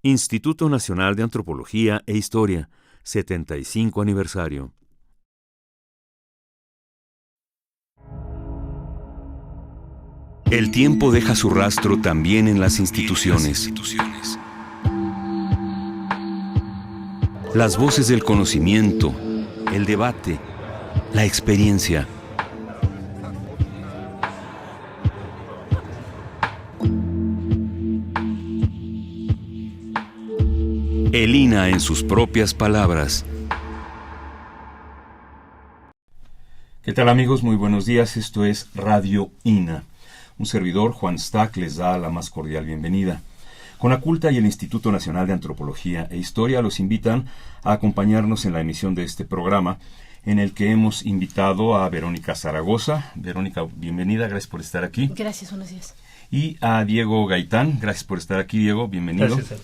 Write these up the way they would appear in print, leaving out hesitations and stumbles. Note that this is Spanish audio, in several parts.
Instituto Nacional de Antropología e Historia, 75 aniversario. El tiempo deja su rastro también en las instituciones. Las voces del conocimiento, el debate, la experiencia. El INA en sus propias palabras. ¿Qué tal, amigos? Muy buenos días. Esto es Radio INA. Un servidor, Juan Stack, les da la más cordial bienvenida. Conaculta y el Instituto Nacional de Antropología e Historia los invitan a acompañarnos en la emisión de este programa, en el que hemos invitado a Verónica Zaragoza. Verónica, bienvenida, gracias por estar aquí. Gracias, buenos días. Y a Diego Gaitán, gracias por estar aquí, Diego, bienvenido. Gracias a ti.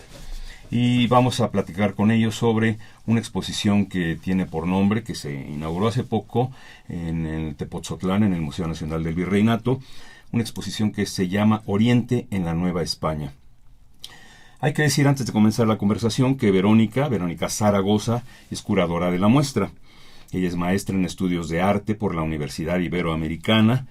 Y vamos a platicar con ellos sobre una exposición que tiene por nombre, que se inauguró hace poco en el Tepotzotlán, en el Museo Nacional del Virreinato, una exposición que se llama Oriente en la Nueva España. Hay que decir antes de comenzar la conversación que Verónica Zaragoza, es curadora de la muestra. Ella es maestra en estudios de arte por la Universidad Iberoamericana,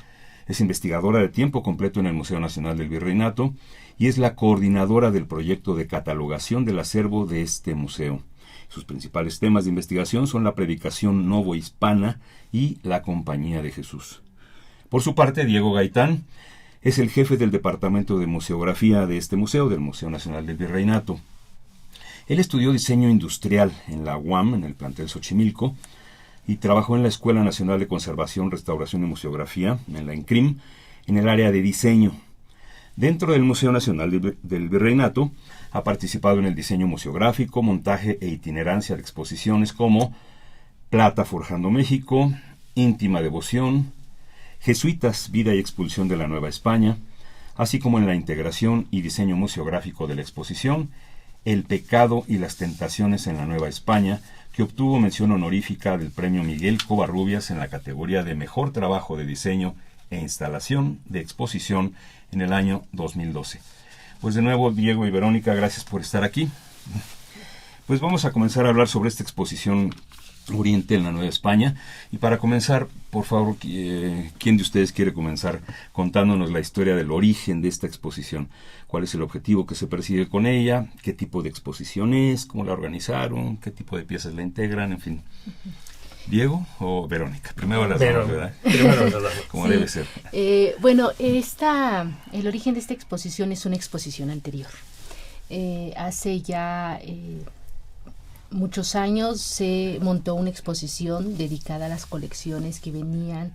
es investigadora de tiempo completo en el Museo Nacional del Virreinato y es la coordinadora del proyecto de catalogación del acervo de este museo. Sus principales temas de investigación son la predicación novohispana y la Compañía de Jesús. Por su parte, Diego Gaitán es el jefe del Departamento de Museografía de este museo, del Museo Nacional del Virreinato. Él estudió diseño industrial en la UAM, en el plantel Xochimilco, y trabajó en la Escuela Nacional de Conservación, Restauración y Museografía, en la ENCRIM, en el área de diseño. Dentro del Museo Nacional del Virreinato, ha participado en el diseño museográfico, montaje e itinerancia de exposiciones como Plata Forjando México, Íntima Devoción, Jesuitas, Vida y Expulsión de la Nueva España, así como en la integración y diseño museográfico de la exposición El pecado y las tentaciones en la Nueva España, que obtuvo mención honorífica del Premio Miguel Covarrubias en la categoría de Mejor Trabajo de Diseño e Instalación de Exposición en el año 2012. Pues de nuevo, Diego y Verónica, gracias por estar aquí. Pues vamos a comenzar a hablar sobre esta exposición Oriente en la Nueva España. Y para comenzar, por favor, ¿quién de ustedes quiere comenzar contándonos la historia del origen de esta exposición? ¿Cuál es el objetivo que se persigue con ella? ¿Qué tipo de exposición es? ¿Cómo la organizaron? ¿Qué tipo de piezas la integran? En fin. ¿Diego o Verónica? Primero las dos, ¿verdad? Primero las dos. Como debe ser. Bueno, el origen de esta exposición es una exposición anterior. Hace ya muchos años se montó una exposición dedicada a las colecciones que venían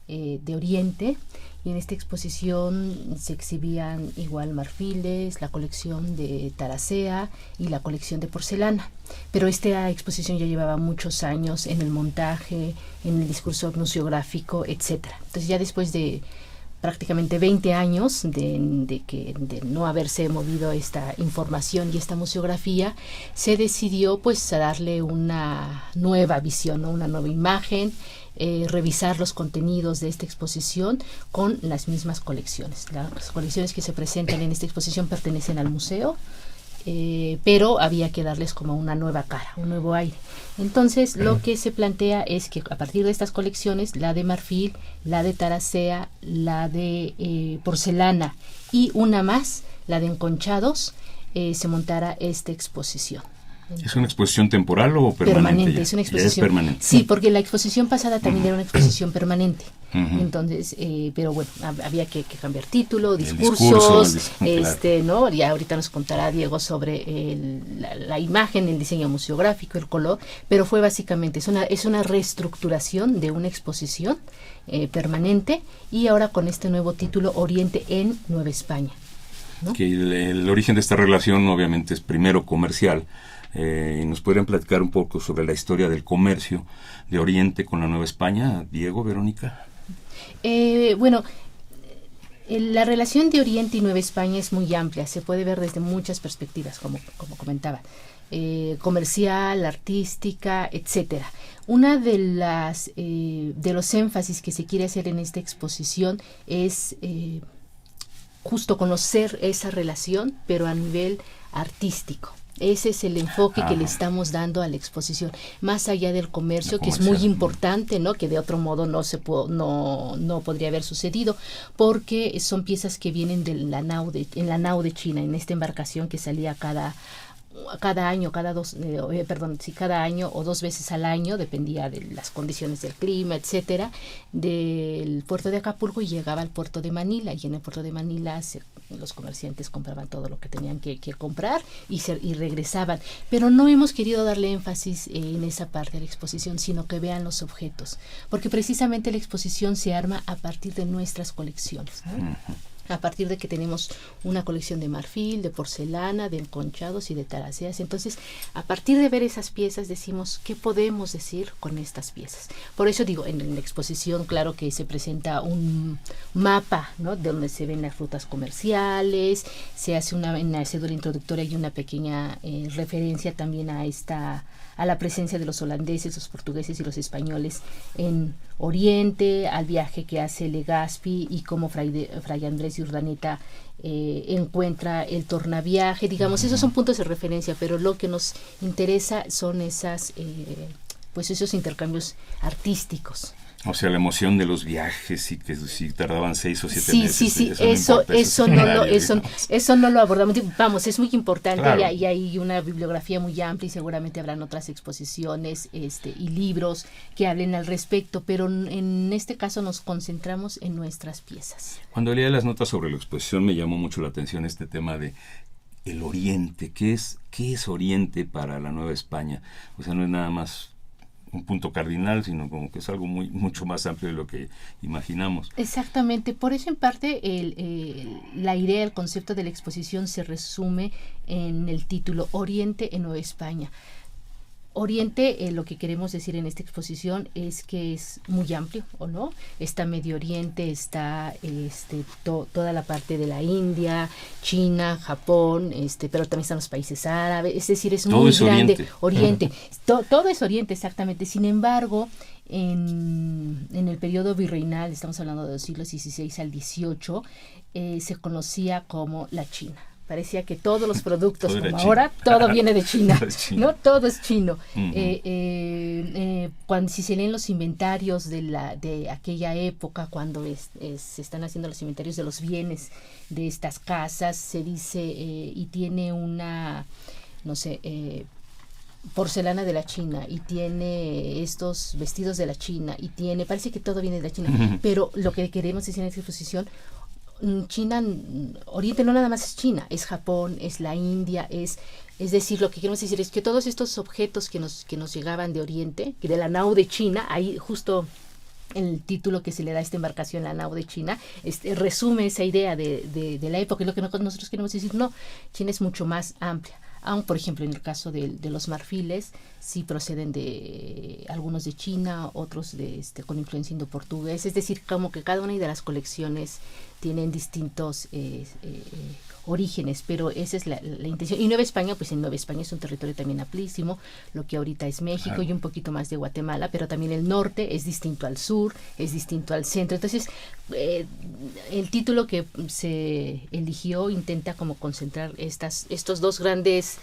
de Oriente, y en esta exposición se exhibían igual marfiles, la colección de Taracea y la colección de porcelana. Pero esta exposición ya llevaba muchos años en el montaje, en el discurso museográfico, etcétera. Entonces ya después de prácticamente 20 años de no haberse movido esta información y esta museografía, se decidió pues a darle una nueva visión, ¿no? Una nueva imagen, revisar los contenidos de esta exposición con las mismas colecciones. Las colecciones que se presentan en esta exposición pertenecen al museo, pero había que darles como una nueva cara, un nuevo aire. Entonces lo que se plantea es que a partir de estas colecciones, la de marfil, la de Taracea, la de porcelana y una más, la de enconchados, se montara esta exposición. ¿Es una exposición temporal o permanente? Es una exposición. Es permanente. Sí, porque la exposición pasada también era una exposición permanente. Entonces, pero bueno, había que cambiar título, discursos, claro. ¿no? Ya ahorita nos contará Diego sobre la imagen, el diseño museográfico, el color, pero fue básicamente, es una reestructuración de una exposición permanente, y ahora con este nuevo título, Oriente en Nueva España, ¿no? Que el origen de esta relación obviamente es primero comercial. ¿Nos podrían platicar un poco sobre la historia del comercio de Oriente con la Nueva España? Diego, Verónica. Bueno, la relación de Oriente y Nueva España es muy amplia, se puede ver desde muchas perspectivas, como comentaba, comercial, artística, etcétera. Una de los énfasis que se quiere hacer en esta exposición es justo conocer esa relación, pero a nivel artístico. Ese es el enfoque que le estamos dando a la exposición, más allá del comercio, que es muy importante, ¿no? Que de otro modo no podría haber sucedido, porque son piezas que vienen de en la nao de China, en esta embarcación que salía cada año, cada año o 2 veces al año, dependía de las condiciones del clima, etcétera, del puerto de Acapulco, y llegaba al puerto de Manila, y en el puerto de Manila los comerciantes compraban todo lo que tenían que comprar y regresaban. Pero no hemos querido darle énfasis en esa parte de la exposición, sino que vean los objetos, porque precisamente la exposición se arma a partir de nuestras colecciones, ¿no? A partir de que tenemos una colección de marfil, de porcelana, de enconchados y de taraceas. Entonces, a partir de ver esas piezas, decimos, ¿qué podemos decir con estas piezas? Por eso digo, en la exposición, claro que se presenta un mapa, ¿no? De donde se ven las rutas comerciales, se hace en la cédula introductoria y una pequeña referencia también a la presencia de los holandeses, los portugueses y los españoles en Oriente, al viaje que hace Legazpi y cómo Fray Andrés de Urdaneta encuentra el tornaviaje. Digamos, esos son puntos de referencia, pero lo que nos interesa son esos intercambios artísticos. O sea, la emoción de los viajes y que si tardaban 6 o 7 meses. Sí, eso no lo abordamos. Vamos, es muy importante, claro. Y hay una bibliografía muy amplia y seguramente habrán otras exposiciones y libros que hablen al respecto, pero en este caso nos concentramos en nuestras piezas. Cuando leía las notas sobre la exposición me llamó mucho la atención este tema de el Oriente. ¿Qué es Oriente para la Nueva España? O sea, no es nada más un punto cardinal, sino como que es algo mucho más amplio de lo que imaginamos. Exactamente, por eso en parte la idea, el concepto de la exposición se resume en el título Oriente en Nueva España. Oriente, lo que queremos decir en esta exposición es que es muy amplio, ¿o no? Está Medio Oriente, está toda la parte de la India, China, Japón, pero también están los países árabes, es decir, es muy grande. Oriente. Todo es Oriente, exactamente. Sin embargo, en el periodo virreinal, estamos hablando de los siglos XVI al XVIII, se conocía como la China. Parecía que todos los productos, como ahora, todo viene de China, ¿no? Todo es chino. Si se leen los inventarios de aquella época, cuando se están haciendo los inventarios de los bienes de estas casas, se dice, y tiene una, porcelana de la China, y tiene estos vestidos de la China, parece que todo viene de la China, pero lo que queremos decir en esta exposición, China, Oriente no nada más es China, es Japón, es la India, es decir, lo que queremos decir es que todos estos objetos que nos llegaban de Oriente, que de la nao de China, ahí justo el título que se le da a esta embarcación, la nao de China, resume esa idea de la época, y lo que nosotros queremos decir, no, China es mucho más amplia. Aún, por ejemplo, en el caso de los marfiles, sí proceden de algunos de China, otros con influencia indo-portuguesa, es decir, como que cada una de las colecciones tienen distintos orígenes, pero esa es la intención. Y Nueva España, pues en Nueva España es un territorio también amplísimo, lo que ahorita es México y un poquito más de Guatemala, pero también el norte es distinto al sur, es distinto al centro. Entonces, el título que se eligió intenta como concentrar estos dos grandes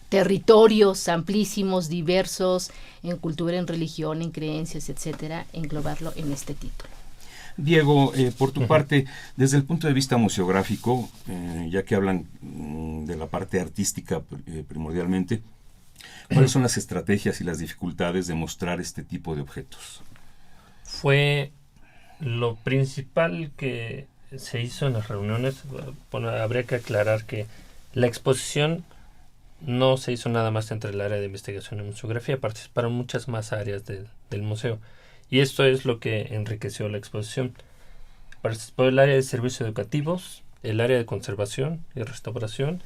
territorios amplísimos, diversos, en cultura, en religión, en creencias, etcétera, englobarlo en este título. Diego, por tu parte, desde el punto de vista museográfico, ya que hablan de la parte artística primordialmente, ¿cuáles son las estrategias y las dificultades de mostrar este tipo de objetos? Fue lo principal que se hizo en las reuniones. Bueno, habría que aclarar que la exposición no se hizo nada más entre el área de investigación y museografía, participaron muchas más áreas del museo. Y esto es lo que enriqueció la exposición. Participó el área de servicios educativos, el área de conservación y restauración,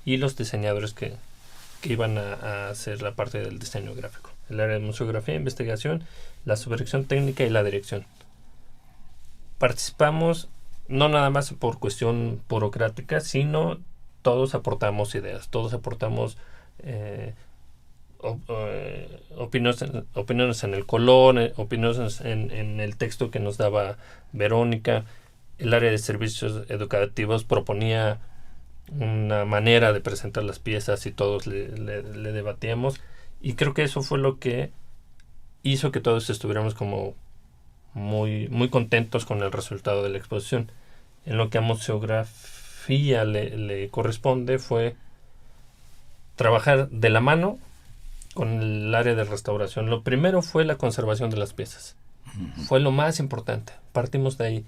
y los diseñadores que iban a hacer la parte del diseño gráfico. El área de museografía, investigación, la supervisión técnica y la dirección. Participamos no nada más por cuestión burocrática, sino todos aportamos ideas, todos aportamos opiniones en el color, opiniones en el texto que nos daba Verónica, el área de servicios educativos proponía una manera de presentar las piezas y todos le debatíamos, y creo que eso fue lo que hizo que todos estuviéramos como muy, muy contentos con el resultado de la exposición. En lo que a museografía le corresponde fue trabajar de la mano con el área de restauración. Lo primero fue la conservación de las piezas. Fue lo más importante. Partimos de ahí.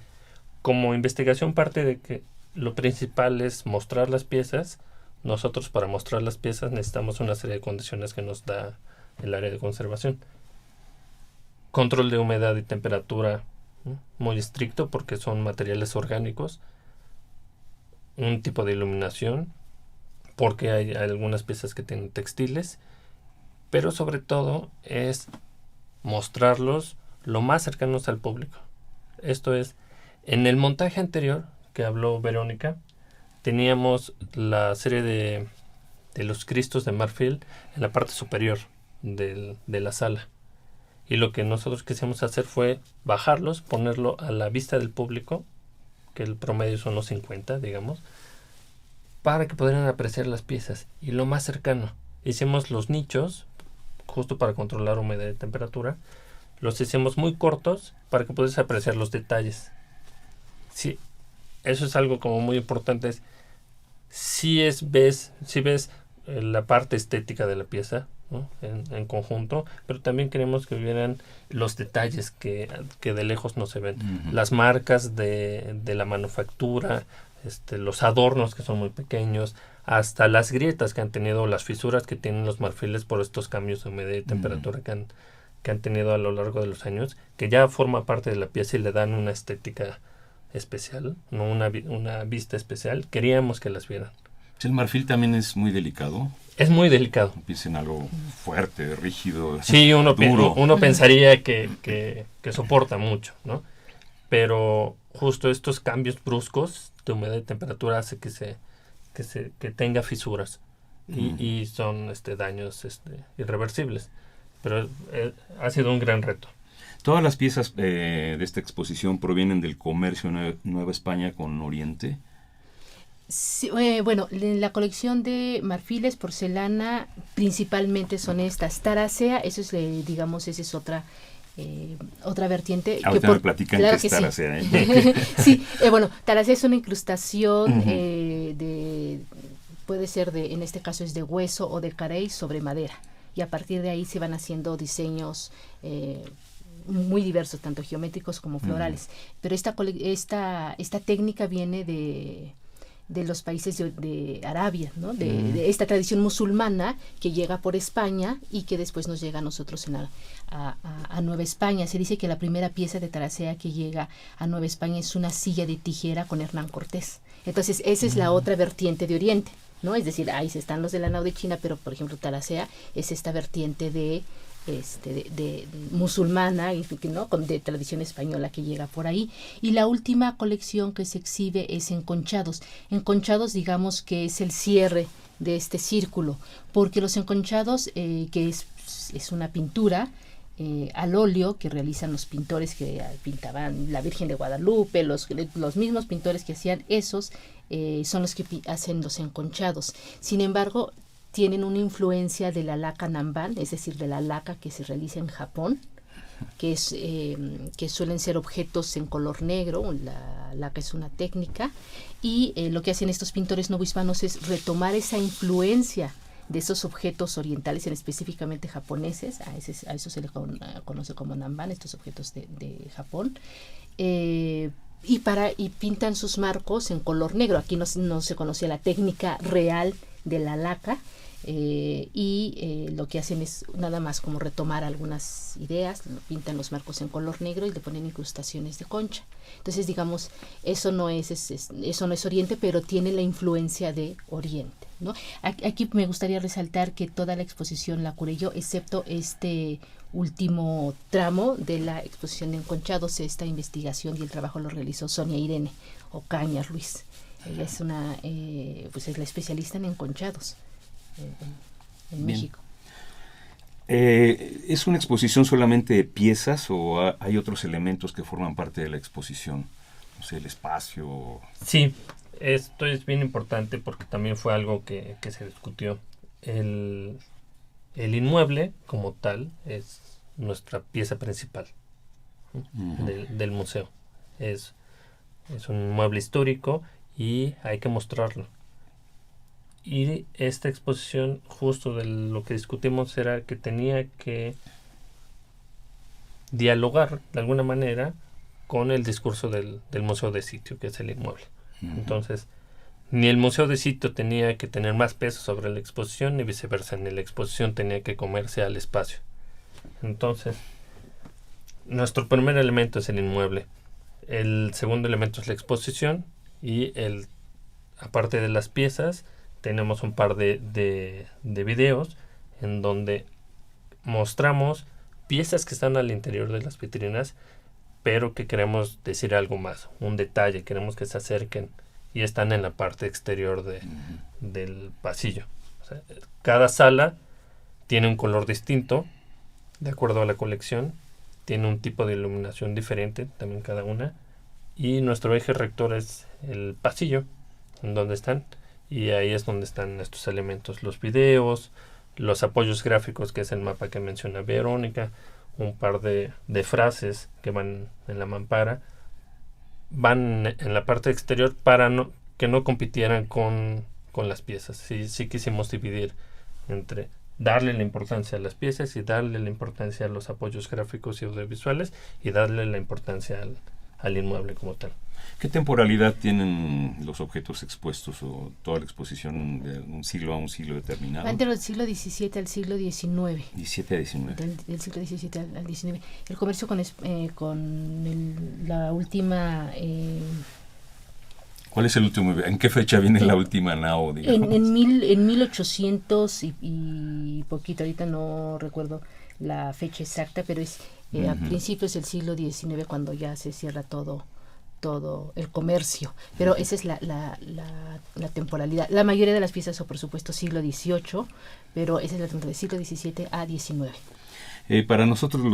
Como investigación parte de que lo principal es mostrar las piezas. Nosotros, para mostrar las piezas, necesitamos una serie de condiciones que nos da el área de conservación. Control de humedad y temperatura, ¿no?, muy estricto porque son materiales orgánicos. Un tipo de iluminación, porque hay algunas piezas que tienen textiles, pero sobre todo es mostrarlos lo más cercanos al público. Esto es, en el montaje anterior que habló Verónica, teníamos la serie de los Cristos de marfil en la parte superior de la sala. Y lo que nosotros quisimos hacer fue bajarlos, ponerlo a la vista del público, que el promedio son los 50, digamos, para que pudieran apreciar las piezas. Y lo más cercano, hicimos los nichos, justo para controlar humedad y temperatura, los hicimos muy cortos para que pudieras apreciar los detalles. Sí, eso es algo como muy importante. Si ves la parte estética de la pieza, ¿no?, en conjunto, pero también queremos que vieran los detalles que de lejos no se ven. Las marcas de la manufactura, los adornos que son muy pequeños, hasta las grietas que han tenido, las fisuras que tienen los marfiles por estos cambios de humedad y temperatura que han tenido a lo largo de los años, que ya forma parte de la pieza y le dan una estética especial, no una vista especial. Queríamos que las vieran. El marfil también es muy delicado. Es muy delicado. Piensen algo fuerte, rígido, sí, duro. Uno pensaría que soporta mucho, ¿no? Pero justo estos cambios bruscos de humedad y temperatura hace que tenga fisuras y son daños irreversibles. Pero ha sido un gran reto. Todas las piezas de esta exposición provienen del comercio Nueva España con Oriente. Sí, bueno, la colección de marfiles, porcelana, principalmente son estas. Taracea, eso es, digamos, esa es otra vertiente. Ahorita me platican claro que es Taracea. Sí, bueno, Taracea es una incrustación puede ser en este caso es de hueso o de carey sobre madera. Y a partir de ahí se van haciendo diseños muy diversos, tanto geométricos como florales. Pero esta técnica viene de los países de Arabia, ¿no? De esta tradición musulmana que llega por España y que después nos llega a nosotros a Nueva España. Se dice que la primera pieza de Taracea que llega a Nueva España es una silla de tijera con Hernán Cortés. Entonces esa es la otra vertiente de Oriente, ¿no? Es decir, ahí están los de la nao de China, pero por ejemplo Taracea es esta vertiente de musulmana, ¿no?, de tradición española que llega por ahí. Y la última colección que se exhibe es Enconchados. Enconchados, digamos que es el cierre de este círculo, porque los enconchados, que es una pintura al óleo que realizan los pintores que pintaban la Virgen de Guadalupe, los mismos pintores que hacían esos, son los que hacen los enconchados. Sin embargo, tienen una influencia de la laca Nanban, es decir, de la laca que se realiza en Japón, que suelen ser objetos en color negro. La laca es una técnica, y lo que hacen estos pintores novohispanos es retomar esa influencia de esos objetos orientales, específicamente japoneses, a eso se le conoce como Nanban, estos objetos de Japón, y pintan sus marcos en color negro. Aquí no se conocía la técnica real de la laca, lo que hacen es nada más como retomar algunas ideas, pintan los marcos en color negro y le ponen incrustaciones de concha. Entonces, digamos, eso no es Oriente, pero tiene la influencia de Oriente, ¿no? Aquí me gustaría resaltar que toda la exposición la curé yo, excepto este último tramo de la exposición de Enconchados. Esta investigación y el trabajo lo realizó Sonia Irene Ocaña Ruiz. Ella es es la especialista en enconchados en México. ¿Es una exposición solamente de piezas o hay otros elementos que forman parte de la exposición? no sé, el espacio. Sí, esto es bien importante porque también fue algo que se discutió. El inmueble como tal es nuestra pieza principal del museo. Es un inmueble histórico y hay que mostrarlo. Y esta exposición, justo de lo que discutimos, era que tenía que dialogar de alguna manera con el discurso del museo de sitio, que es el inmueble. Entonces, ni el museo de sitio tenía que tener más peso sobre la exposición, ni viceversa, ni la exposición tenía que comerse al espacio. Entonces, nuestro primer elemento es el inmueble. El segundo elemento es la exposición y aparte de las piezas, tenemos un par de videos en donde mostramos piezas que están al interior de las vitrinas, pero que queremos decir algo más, un detalle, queremos que se acerquen y están en la parte exterior del pasillo. O sea, cada sala tiene un color distinto, de acuerdo a la colección, tiene un tipo de iluminación diferente, también cada una, y nuestro eje rector es el pasillo, en donde están, y ahí es donde están estos elementos, los videos, los apoyos gráficos, que es el mapa que menciona Verónica, un par de frases que van en la mampara, van en la parte exterior para que no compitieran con las piezas. Sí quisimos dividir entre darle la importancia a las piezas y darle la importancia a los apoyos gráficos y audiovisuales y darle la importancia al inmueble como tal. ¿Qué temporalidad tienen los objetos expuestos o toda la exposición de un siglo a un siglo determinado? Van del siglo XVII al siglo XIX. XVII a XIX. Del siglo XVII al XIX. El comercio con la última... ¿Cuál es el último? ¿En qué fecha viene la última nao? En 1800 y poquito, ahorita no recuerdo la fecha exacta, pero es a principios del siglo XIX cuando ya se cierra todo el comercio, pero esa es la temporalidad. La mayoría de las piezas son, por supuesto, siglo XVIII, pero esa es la temporalidad del siglo XVII a XIX. Para nosotros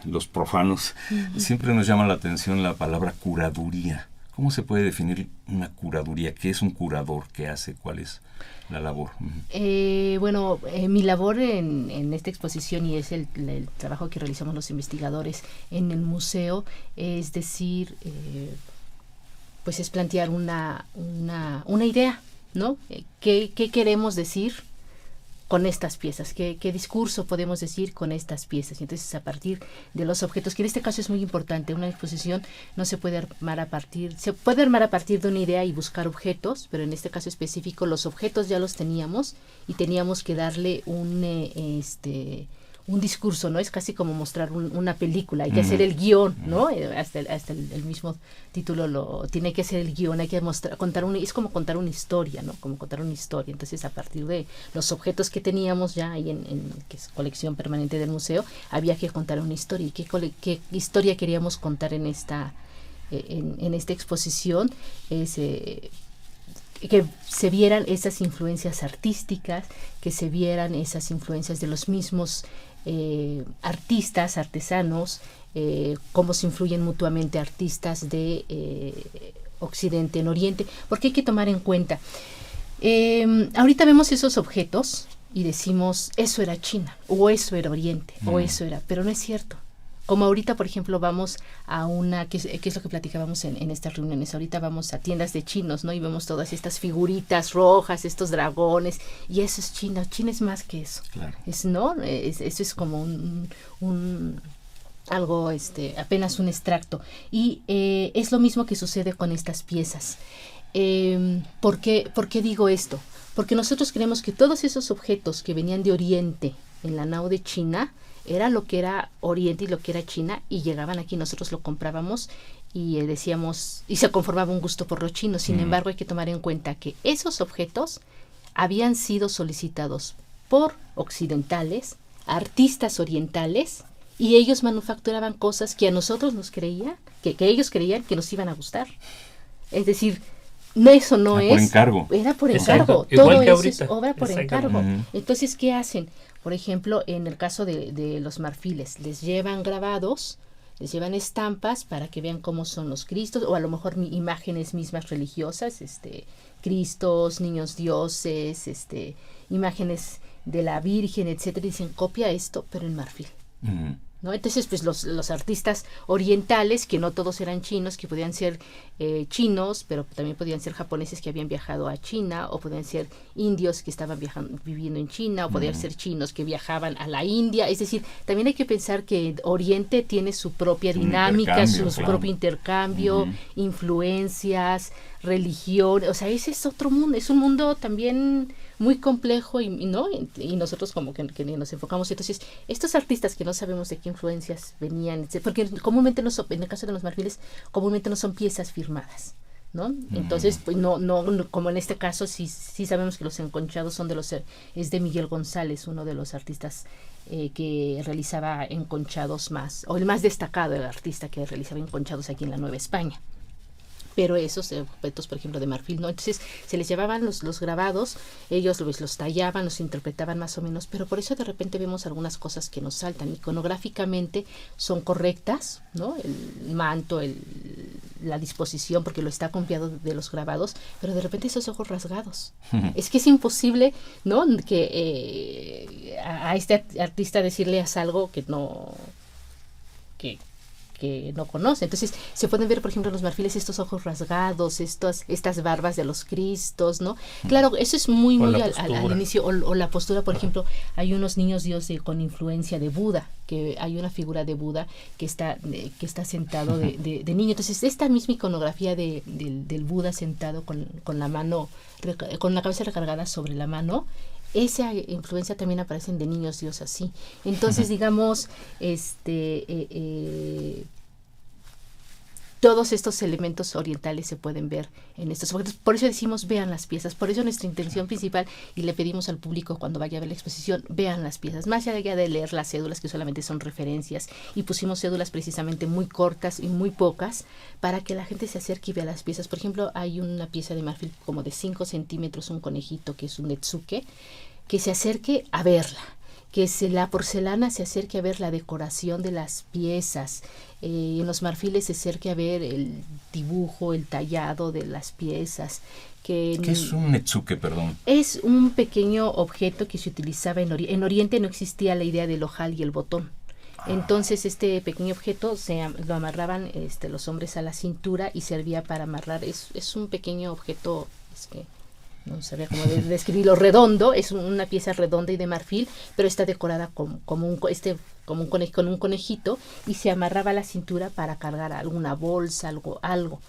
los profanos, siempre nos llama la atención la palabra curaduría. ¿Cómo se puede definir una curaduría? ¿Qué es un curador? ¿Qué hace? ¿Cuál es la labor? Mi labor en esta exposición, y es el trabajo que realizamos los investigadores en el museo, es decir, pues es plantear una idea, ¿no? ¿Qué queremos decir con estas piezas? ¿Qué discurso podemos decir con estas piezas? Y entonces, a partir de los objetos, que en este caso es muy importante, una exposición no se puede armar se puede armar a partir de una idea y buscar objetos, pero en este caso específico los objetos ya los teníamos y teníamos que darle un discurso, ¿no? Es casi como mostrar una película, hay que hacer el guión, ¿no? Hasta el mismo título tiene que hacer el guión, hay que es como contar una historia, ¿no? Como contar una historia. Entonces, a partir de los objetos que teníamos ya ahí que es colección permanente del museo, había que contar una historia. ¿Y qué historia queríamos contar en esta exposición? Que se vieran esas influencias artísticas, que se vieran esas influencias de los mismos artistas, artesanos, cómo se influyen mutuamente artistas de Occidente en Oriente, porque hay que tomar en cuenta, ahorita vemos esos objetos y decimos, eso era China, o eso era Oriente, o eso era, pero no es cierto. Como ahorita, por ejemplo, vamos a que es lo que platicábamos en estas reuniones, ahorita vamos a tiendas de chinos, ¿no? Y vemos todas estas figuritas rojas, estos dragones, y eso es China. China es más que eso. Claro. Eso es como algo, apenas un extracto. Y es lo mismo que sucede con estas piezas. ¿Por qué digo esto? Porque nosotros creemos que todos esos objetos que venían de Oriente en la nao de China era lo que era Oriente y lo que era China, y llegaban aquí, nosotros lo comprábamos y decíamos, y se conformaba un gusto por los chinos. Sin embargo, hay que tomar en cuenta que esos objetos habían sido solicitados por occidentales, artistas orientales, y ellos manufacturaban cosas que a nosotros nos creían, que ellos creían que nos iban a gustar. Es decir, eso no es... Por encargo. Era por encargo. Todo eso es obra por encargo. Entonces, ¿qué hacen? Por ejemplo, en el caso de los marfiles, les llevan grabados Les llevan estampas para que vean cómo son los Cristos, o a lo mejor imágenes mismas religiosas, Cristos, niños dioses, imágenes de la Virgen, etcétera. Y dicen, copia esto, pero en marfil. ¿No? Entonces, pues los artistas orientales, que no todos eran chinos, que podían ser chinos, pero también podían ser japoneses que habían viajado a China, o podían ser indios que estaban viviendo en China, o podían ser chinos que viajaban a la India. Es decir, también hay que pensar que Oriente tiene su propia dinámica, su propio intercambio, influencias, religión. O sea, ese es otro mundo, es un mundo también muy complejo y nosotros como que nos enfocamos. Entonces, estos artistas que no sabemos de qué influencias venían, porque comúnmente en el caso de los marfiles, comúnmente no son piezas firmadas, ¿no? Entonces, pues no, como en este caso, sí sabemos que los enconchados es de Miguel González, uno de los artistas que realizaba enconchados o el más destacado, el artista que realizaba enconchados aquí en la Nueva España. Pero esos objetos, por ejemplo, de marfil, ¿no? Entonces se les llevaban los grabados, ellos los tallaban, los interpretaban más o menos, pero por eso de repente vemos algunas cosas que nos saltan. Iconográficamente son correctas, ¿no? El manto, la disposición, porque lo está copiado de los grabados, pero de repente esos ojos rasgados. Es que es imposible, ¿no? Que a este artista decirle algo que no conoce. Entonces se pueden ver, por ejemplo, en los marfiles estos ojos rasgados, estas barbas de los Cristos, ¿no? Claro, eso es muy al inicio, o la postura, por ejemplo, hay unos niños Dios con influencia de Buda, que hay una figura de Buda que está sentado de niño. Entonces esta misma iconografía del Buda sentado con la mano, con la cabeza recargada sobre la mano, esa influencia también aparece de niños Dios así. Entonces, digamos, todos estos elementos orientales se pueden ver en estos objetos. Por eso decimos, vean las piezas. Por eso nuestra intención principal, y le pedimos al público cuando vaya a ver la exposición, vean las piezas. Más allá de leer las cédulas, que solamente son referencias, y pusimos cédulas precisamente muy cortas y muy pocas, para que la gente se acerque y vea las piezas. Por ejemplo, hay una pieza de marfil como de 5 centímetros, un conejito que es un netsuke, que se acerque a verla, que la porcelana se acerque a ver la decoración de las piezas, en los marfiles se acerque a ver el dibujo, el tallado de las piezas. ¿Qué es un netsuke, perdón? Es un pequeño objeto que se utilizaba en Oriente. No existía la idea del ojal y el botón. Entonces este pequeño objeto lo amarraban los hombres a la cintura y servía para amarrar. Es un pequeño objeto, no sabía cómo describirlo, redondo, es una pieza redonda y de marfil, pero está decorada con un conejito, y se amarraba a la cintura para cargar alguna bolsa, algo.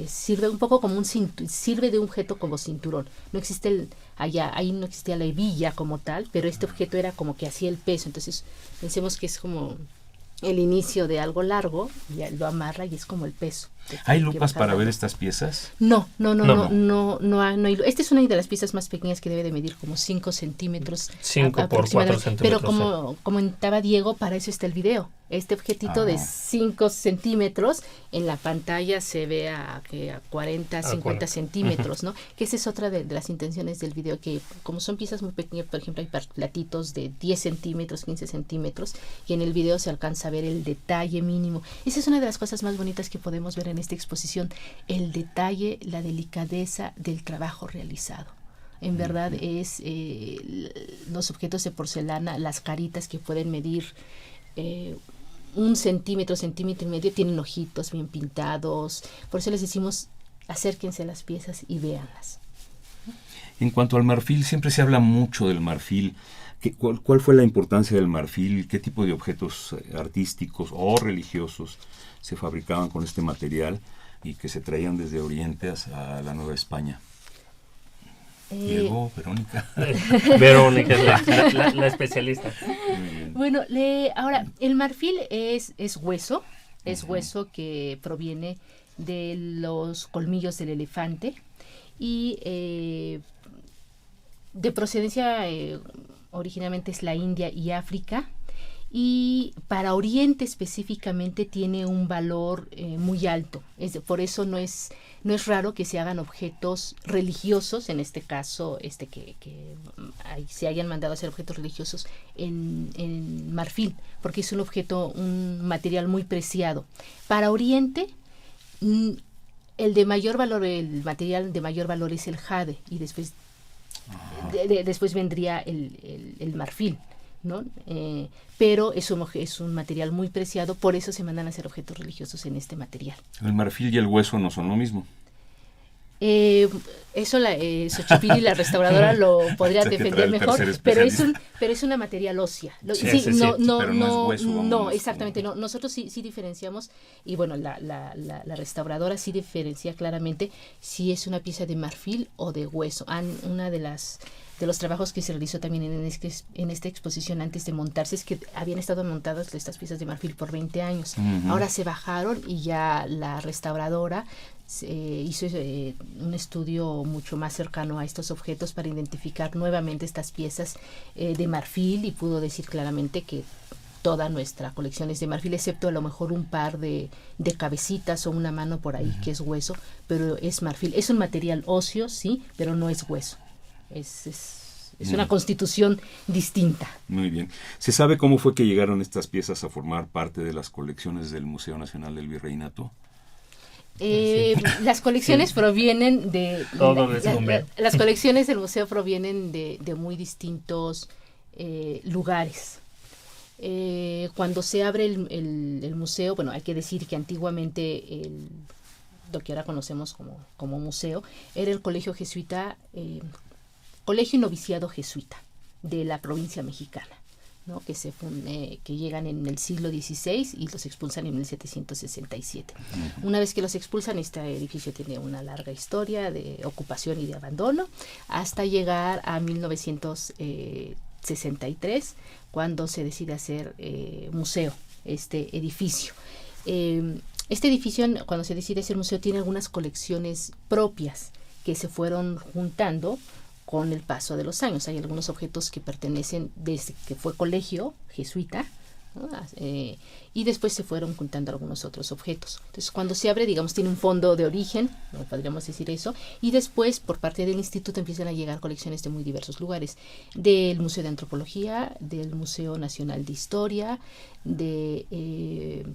Sirve un poco como sirve de un objeto como cinturón. No existe ahí no existía la hebilla como tal, pero este objeto era como que hacía el peso. Entonces pensemos que es como el inicio de algo largo, y lo amarra y es como el peso. ¿Hay lupas para ver estas piezas? No hay. Esta es una de las piezas más pequeñas, que debe de medir como 5 centímetros. 5 por 4 centímetros. Pero como comentaba Diego, para eso está el video. Este objetito de 5 centímetros, en la pantalla se ve a 40, 50 centímetros, ¿no? Que esa es otra de las intenciones del video, que como son piezas muy pequeñas, por ejemplo, hay platitos de 10 centímetros, 15 centímetros, y en el video se alcanza a ver el detalle mínimo. Esa es una de las cosas más bonitas que podemos ver en esta exposición, el detalle, la delicadeza del trabajo realizado. En verdad es los objetos de porcelana, las caritas que pueden medir 1 centímetro, centímetro y medio, tienen ojitos bien pintados. Por eso les decimos, acérquense a las piezas y véanlas. En cuanto al marfil, siempre se habla mucho del marfil. ¿Cuál fue la importancia del marfil? ¿Qué tipo de objetos artísticos o religiosos se fabricaban con este material y que se traían desde Oriente a la Nueva España? Diego, Verónica. Verónica es la especialista. Bueno, ahora, el marfil es hueso, hueso que proviene de los colmillos del elefante, y de procedencia originalmente es la India y África, y para Oriente específicamente tiene un valor muy alto. Por eso no es raro que se hagan objetos religiosos, en este caso que se hayan mandado a hacer objetos religiosos en marfil, porque es un material muy preciado. Para Oriente, el material de mayor valor es el jade, y después después vendría el marfil, ¿no? Pero es un material muy preciado, por eso se mandan a hacer objetos religiosos en este material. El marfil y el hueso no son lo mismo. Eso Xochipilli, la restauradora, lo podría defender mejor, pero es una material ósea. Pero no es hueso. No, exactamente, no. Nosotros sí diferenciamos, y bueno, la restauradora sí diferencia claramente si es una pieza de marfil o de hueso. Una de los trabajos que se realizó también en esta exposición antes de montarse es que habían estado montadas estas piezas de marfil por 20 años. Uh-huh. Ahora se bajaron y ya la restauradora hizo un estudio mucho más cercano a estos objetos para identificar nuevamente estas piezas de marfil, y pudo decir claramente que toda nuestra colección es de marfil, excepto a lo mejor un par de cabecitas o una mano por ahí que es hueso, pero es marfil. Es un material óseo, sí, pero no es hueso. Es una constitución distinta. Muy bien. ¿Se sabe cómo fue que llegaron estas piezas a formar parte de las colecciones del Museo Nacional del Virreinato? Las colecciones provienen de... las colecciones del museo provienen de muy distintos lugares. Cuando se abre el museo, bueno, hay que decir que antiguamente lo que ahora conocemos como museo era el colegio jesuita, colegio y noviciado jesuita de la provincia mexicana, ¿no? Que llegan en el siglo XVI y los expulsan en 1767. Uh-huh. Una vez que los expulsan, este edificio tiene una larga historia de ocupación y de abandono, hasta llegar a 1963, cuando se decide hacer museo este edificio. Este edificio, cuando se decide hacer museo, tiene algunas colecciones propias que se fueron juntando con el paso de los años. Hay algunos objetos que pertenecen desde que fue colegio jesuita, ¿no? Y después se fueron juntando algunos otros objetos. Entonces, cuando se abre, digamos, tiene un fondo de origen, ¿no? Podríamos decir eso, y después, por parte del instituto, empiezan a llegar colecciones de muy diversos lugares, del Museo de Antropología, del Museo Nacional de Historia, de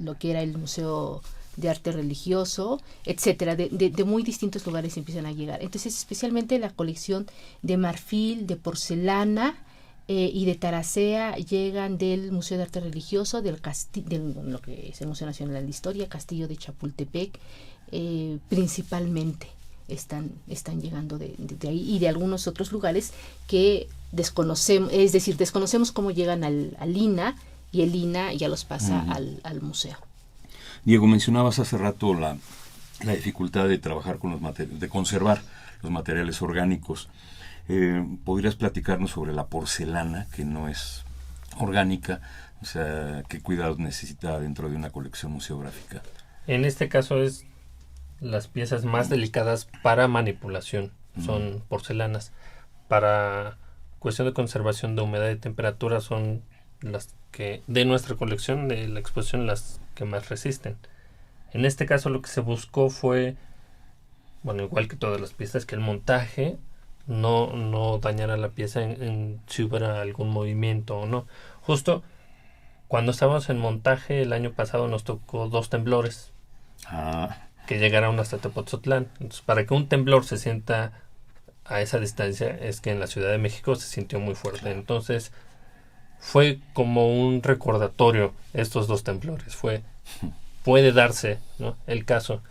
lo que era el Museo de Arte Religioso, etcétera, de muy distintos lugares empiezan a llegar. Entonces, especialmente la colección de marfil, de porcelana y de taracea llegan del Museo de Arte Religioso, de lo que es el Museo Nacional de Historia, Castillo de Chapultepec, principalmente están llegando de ahí, y de algunos otros lugares que desconocemos, es decir, desconocemos cómo llegan al INA, y el INA ya los pasa al museo. Diego, mencionabas hace rato la dificultad de trabajar con de conservar los materiales orgánicos. ¿Podrías platicarnos sobre la porcelana, que no es orgánica? O sea, ¿qué cuidados necesita dentro de una colección museográfica? En este caso es las piezas más delicadas para manipulación, son porcelanas. Para cuestión de conservación de humedad y temperatura son las que de nuestra colección, de la exposición, las que más resisten. En este caso lo que se buscó fue, bueno, igual que todas las piezas, que el montaje no dañara la pieza si hubiera algún movimiento o no. Justo cuando estábamos en montaje el año pasado nos tocó 2 temblores que llegaron hasta Tepotzotlán. Entonces, para que un temblor se sienta a esa distancia, es que en la Ciudad de México se sintió muy fuerte. Entonces fue como un recordatorio estos 2 temblores. Puede darse, ¿no?, el caso.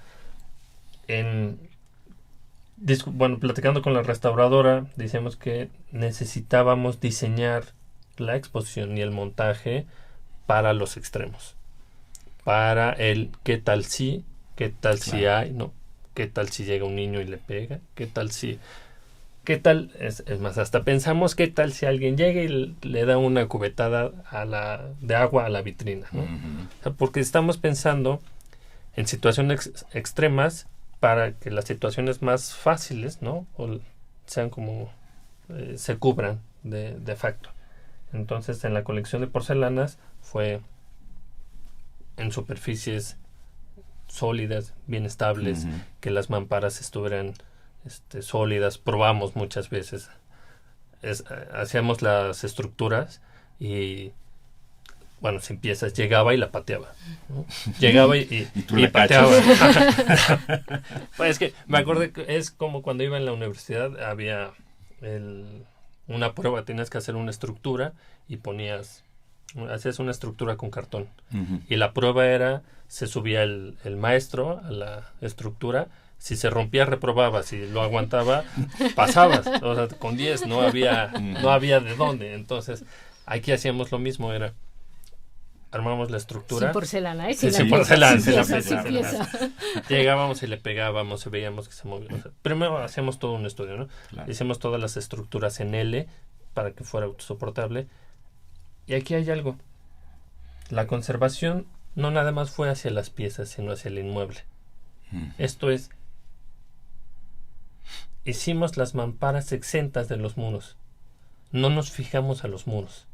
Platicando con la restauradora, decíamos que necesitábamos diseñar la exposición y el montaje para los extremos. Para el qué tal si hay, ¿no? ¿Qué tal si llega un niño y le pega? ¿Qué tal, es más, hasta pensamos qué tal si alguien llega y le da una cubetada de agua a la vitrina, ¿no? Uh-huh. O sea, porque estamos pensando en situaciones extremas para que las situaciones más fáciles, ¿no?, o sean como se cubran de facto. Entonces, en la colección de porcelanas fue en superficies sólidas, bien estables, que las mamparas estuvieran sólidas. Probamos muchas veces. Hacíamos las estructuras y, bueno, sin piezas, llegaba y la pateaba, ¿no? Llegaba y pateaba. Pues es que me acuerdo que es como cuando iba en la universidad, había una prueba, tenías que hacer una estructura y hacías una estructura con cartón. Y la prueba era, se subía el maestro a la estructura, si se rompía reprobaba, si lo aguantaba pasabas, o sea, con 10 no había de dónde. Entonces aquí hacíamos lo mismo, armábamos la estructura sin porcelana, sin porcelana, sin la pieza. Llegábamos y le pegábamos y veíamos que se movía. O sea, primero hacíamos todo un estudio, ¿no? Claro. Hicimos todas las estructuras en L para que fuera autosoportable. Y aquí hay algo. La conservación no nada más fue hacia las piezas, sino hacia el inmueble. Esto es, hicimos las mamparas exentas de los muros. No nos fijamos a los muros.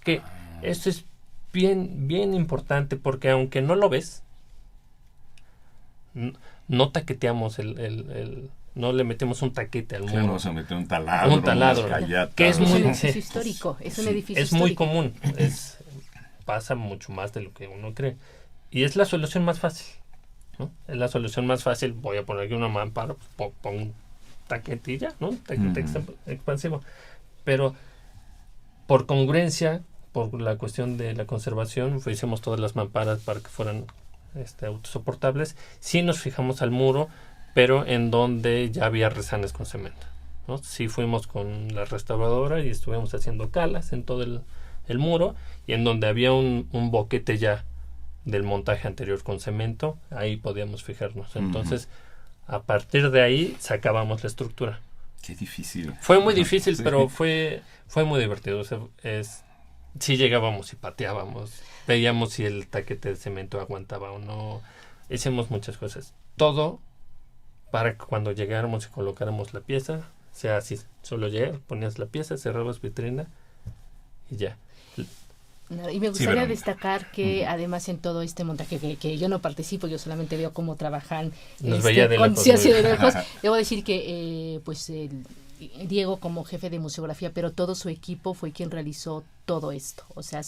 Que esto es bien, bien importante, porque aunque no lo ves, no taqueteamos no le metemos un taquete al muro. Vamos a meter un taladro. Que es muy... Es un edificio histórico, es un edificio histórico. Muy común, pasa mucho más de lo que uno cree. Y es la solución más fácil, ¿no? Es la solución más fácil. Voy a poner aquí una mampara, pues, pongo un taquetilla, ¿no? Un taquete expansivo. Pero por congruencia, por la cuestión de la conservación, hicimos todas las mamparas para que fueran autosoportables. Sí nos fijamos al muro, pero en donde ya había rezanes con cemento, ¿no? Sí fuimos con la restauradora y estuvimos haciendo calas en todo el muro, y en donde había un boquete ya del montaje anterior con cemento, ahí podíamos fijarnos. Entonces, a partir de ahí sacábamos la estructura. Qué difícil. Fue muy difícil, sí. Pero fue muy divertido. O sea, sí llegábamos y pateábamos, veíamos si el taquete de cemento aguantaba o no. Hicimos muchas cosas. Todo para que cuando llegáramos y colocáramos la pieza, sea así, solo llegar, ponías la pieza, cerrabas vitrina y ya. Y me gustaría destacar que además en todo este montaje que yo no participo, yo solamente veo cómo trabajan de lejos. Debo decir que Diego como jefe de museografía, pero todo su equipo fue quien realizó todo esto. O sea,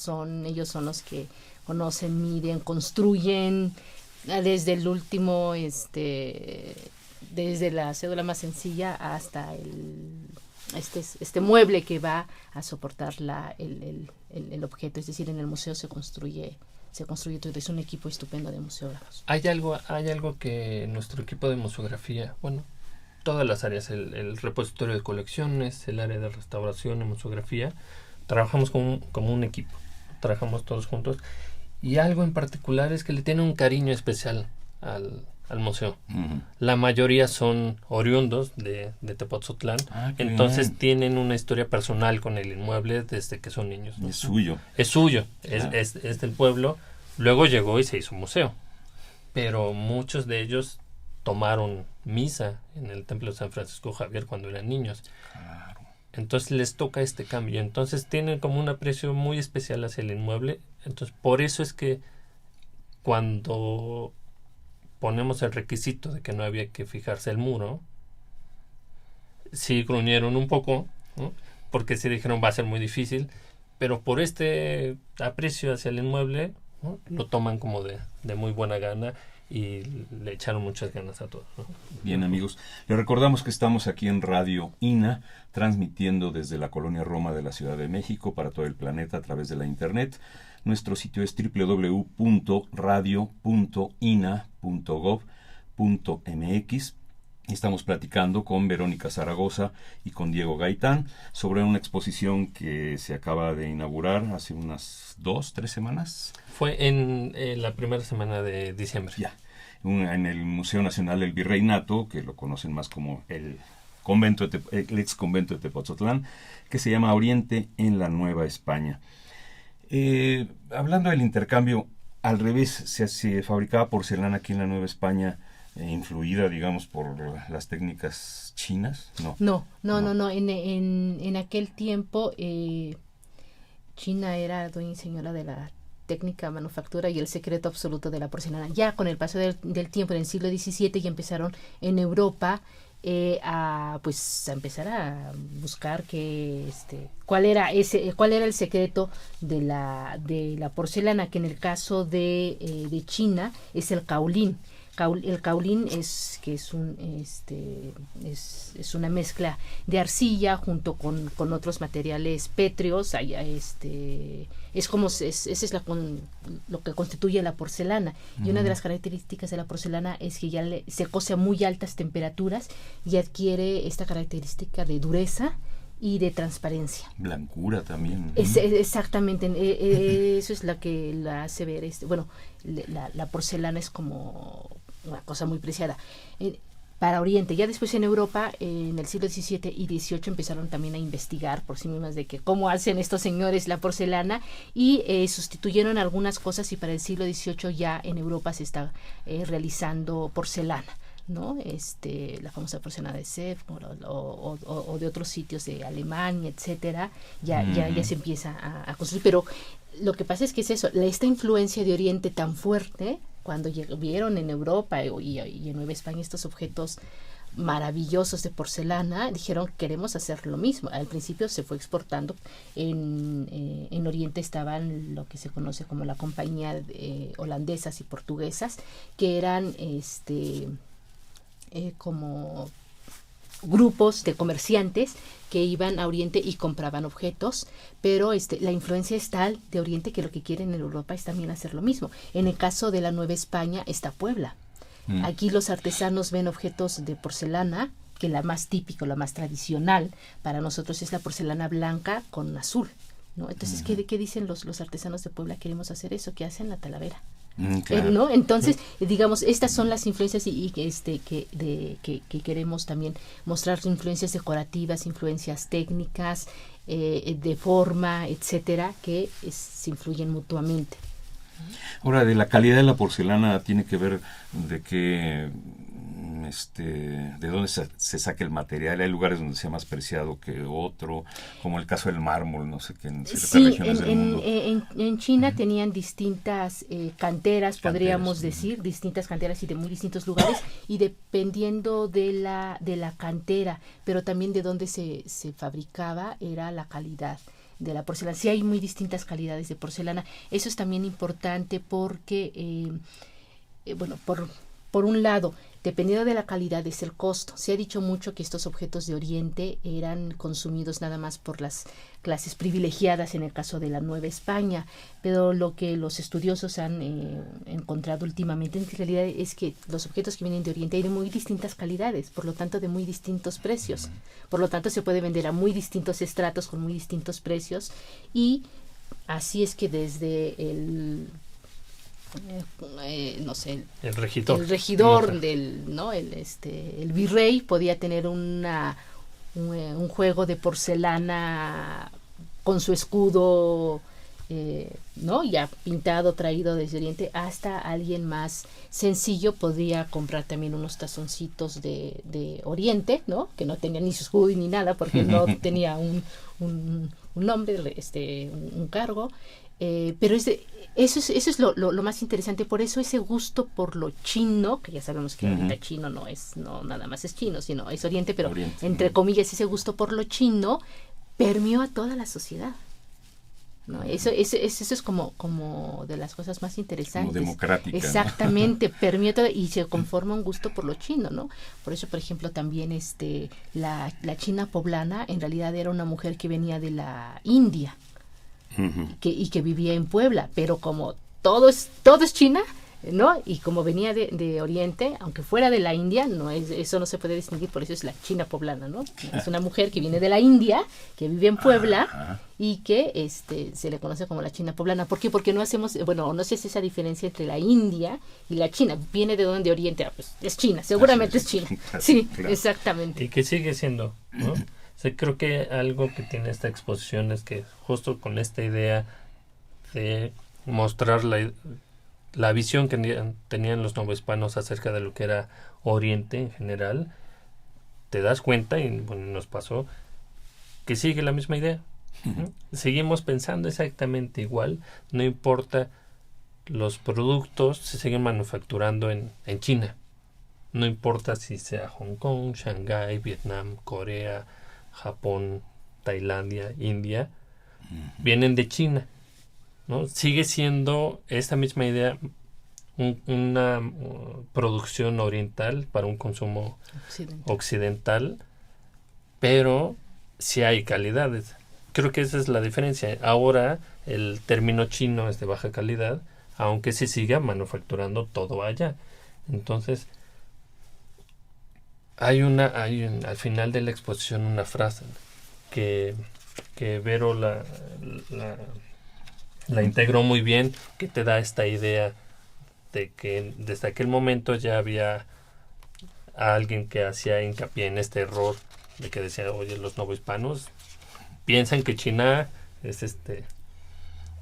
ellos son los que conocen, miden, construyen desde el último, desde la cédula más sencilla hasta este mueble que va a soportar el objeto. Es decir, en el museo se construye todo. Es un equipo estupendo de museógrafos. Hay algo que nuestro equipo de museografía, bueno, todas las áreas, el repositorio de colecciones, el área de restauración y museografía, trabajamos como un equipo, trabajamos todos juntos, y algo en particular es que le tienen un cariño especial al museo. La mayoría son oriundos de Tepotzotlán, entonces tienen una historia personal con el inmueble desde que son niños, ¿no? Es suyo. Es suyo, es del pueblo. Luego llegó y se hizo museo, pero muchos de ellos tomaron misa en el templo de San Francisco Javier cuando eran niños. Claro. Entonces les toca este cambio, entonces tienen como un aprecio muy especial hacia el inmueble. Entonces por eso es que cuando ponemos el requisito de que no había que fijarse el muro, sí gruñeron un poco, ¿no? Porque sí dijeron va a ser muy difícil, pero por este aprecio hacia el inmueble, ¿no? Lo toman como de muy buena gana y le echaron muchas ganas a todos, ¿no? Bien, amigos, les recordamos que estamos aquí en Radio INA, transmitiendo desde la Colonia Roma de la Ciudad de México para todo el planeta a través de la internet. Nuestro sitio es www.radio.ina.gov.mx. Estamos platicando con Verónica Zaragoza y con Diego Gaitán sobre una exposición que se acaba de inaugurar hace unas 2-3 semanas. Fue en la primera semana de diciembre. Ya, en el Museo Nacional del Virreinato, que lo conocen más como el ex convento de Tepotzotlán, que se llama Oriente en la Nueva España. Hablando del intercambio, al revés, se fabricaba porcelana aquí en la Nueva España, influida, digamos, por las técnicas chinas. No. En aquel tiempo China era dueña y señora de la técnica, manufactura y el secreto absoluto de la porcelana. Ya con el paso del tiempo, en el siglo XVII, ya empezaron en Europa a empezar a buscar cuál era el secreto de la porcelana, que en el caso de China es el kaolin. El kaolin es una mezcla de arcilla junto con otros materiales pétreos. Lo que constituye la porcelana. Y una de las características de la porcelana es que ya se cose a muy altas temperaturas y adquiere esta característica de dureza y de transparencia. Blancura también. Exactamente, eso es la que la hace ver. La porcelana es como una cosa muy preciada. Para Oriente, ya después en Europa, en el siglo XVII y XVIII empezaron también a investigar por sí mismas de que cómo hacen estos señores la porcelana, y sustituyeron algunas cosas, y para el siglo XVIII ya en Europa se está realizando porcelana, ¿no? La famosa porcelana de Sèvres o de otros sitios de Alemania, etcétera, ya se empieza a construir. Pero lo que pasa es que es eso, esta influencia de Oriente tan fuerte, cuando vieron en Europa y en Nueva España estos objetos maravillosos de porcelana, dijeron, queremos hacer lo mismo. Al principio se fue exportando. En Oriente estaban lo que se conoce como la compañía holandesas y portuguesas, que eran como grupos de comerciantes que iban a Oriente y compraban objetos, pero la influencia es tal de Oriente que lo que quieren en Europa es también hacer lo mismo. En el caso de la Nueva España está Puebla. Aquí los artesanos ven objetos de porcelana, que la más típica, la más tradicional para nosotros es la porcelana blanca con azul, ¿no? Entonces, ¿qué dicen los artesanos de Puebla? Queremos hacer eso, ¿qué hacen? La talavera. Claro. ¿No? Entonces, digamos, estas son las influencias y que queremos también mostrar, influencias decorativas, influencias técnicas, de forma, etcétera, que se influyen mutuamente. Ahora, de la calidad de la porcelana tiene que ver de que de dónde se saca el material. Hay lugares donde sea más preciado que otro, como el caso del mármol, no sé, que en ciertas regiones del mundo. En China tenían distintas canteras, podríamos decir, distintas canteras y de muy distintos lugares, y dependiendo de la cantera, pero también de dónde se fabricaba, era la calidad de la porcelana. Sí hay muy distintas calidades de porcelana. Eso es también importante porque, por un lado, dependiendo de la calidad es el costo. Se ha dicho mucho que estos objetos de Oriente eran consumidos nada más por las clases privilegiadas en el caso de la Nueva España, pero lo que los estudiosos han encontrado últimamente en realidad es que los objetos que vienen de Oriente hay de muy distintas calidades, por lo tanto de muy distintos precios. Por lo tanto se puede vender a muy distintos estratos con muy distintos precios, y así es que desde el regidor el virrey podía tener un juego de porcelana con su escudo, ya pintado, traído desde Oriente, hasta alguien más sencillo podía comprar también unos tazoncitos de Oriente, ¿no? Que no tenía ni su escudo ni nada, porque no tenía un nombre, un cargo. Pero eso es lo más interesante. Por eso ese gusto por lo chino, que ya sabemos que ahorita chino no nada más es chino, sino es Oriente, pero entre comillas ese gusto por lo chino permeó a toda la sociedad, ¿no? Eso es como de las cosas más interesantes. Como democrática. Exactamente, ¿no? Permeó todo y se conforma un gusto por lo chino, ¿no? Por eso, por ejemplo, también la china poblana en realidad era una mujer que venía de la India. Y que vivía en Puebla, pero como todo es China, ¿no? Y como venía de Oriente, aunque fuera de la India, eso no se puede distinguir, por eso es la china poblana, ¿no? Es una mujer que viene de la India, que vive en Puebla, y que se le conoce como la china poblana. ¿Por qué? Porque no se hace esa diferencia entre la India y la China. Viene de donde Oriente, pues es China, seguramente es China. Sí, claro. Exactamente. Y que sigue siendo, ¿no? Sí, creo que algo que tiene esta exposición es que justo con esta idea de mostrar la visión que tenían los novohispanos acerca de lo que era Oriente en general, te das cuenta, y bueno, nos pasó, que sigue la misma idea. Seguimos pensando exactamente igual, no importa, los productos se siguen manufacturando en China. No importa si sea Hong Kong, Shanghái, Vietnam, Corea, Japón, Tailandia, India, vienen de China, ¿no? Sigue siendo esta misma idea una producción oriental para un consumo occidental, pero sí hay calidades. Creo que esa es la diferencia. Ahora el término chino es de baja calidad, aunque se siga manufacturando todo allá. Entonces, hay al final de la exposición una frase que Vero la integró muy bien, que te da esta idea de que desde aquel momento ya había alguien que hacía hincapié en este error de que decía, oye, los novohispanos piensan que China es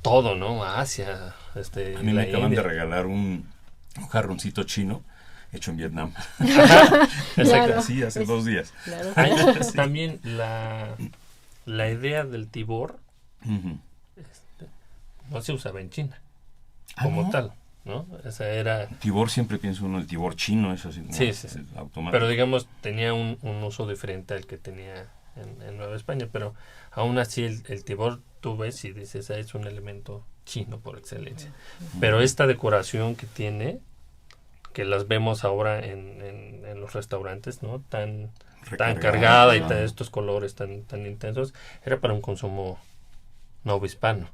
todo, ¿no? Asia, a mí me acaban de regalar un jarroncito chino hecho en Vietnam. Exacto. Sí, hace 2 días. Claro. Hay también la idea del tibor no se usaba en China como ¿no? tal, ¿no? Esa era... Tibor, siempre piensa uno, el tibor chino, eso así, ¿no? Sí. Automático. Pero digamos, tenía un uso diferente al que tenía en Nueva España, pero aún así el tibor tú ves y dices, es un elemento chino por excelencia. Pero esta decoración que tiene, que las vemos ahora en los restaurantes, ¿no? Tan cargada y estos colores tan intensos, era para un consumo novohispano.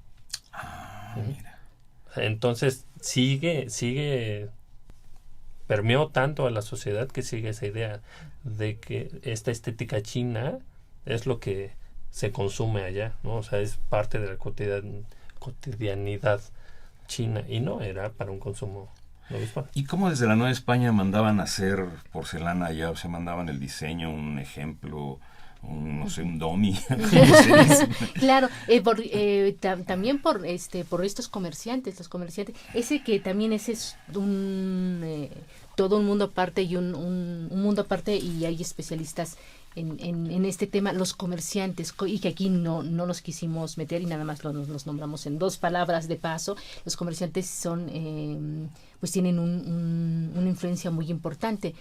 Mira. Entonces permeó tanto a la sociedad que sigue esa idea de que esta estética china es lo que se consume allá, ¿no? O sea, es parte de la cotidianidad china, y no era para un consumo novohispano. ¿Y cómo desde la Nueva España mandaban a hacer porcelana allá? O sea, mandaban el diseño, un ejemplo, no sé, un dummy. Claro, también por estos comerciantes, los comerciantes, ese es todo un mundo aparte y un mundo aparte, y hay especialistas en este tema, los comerciantes, y que aquí no nos quisimos meter y nada más los nombramos en 2 palabras de paso. Los comerciantes son pues tienen una influencia muy importante.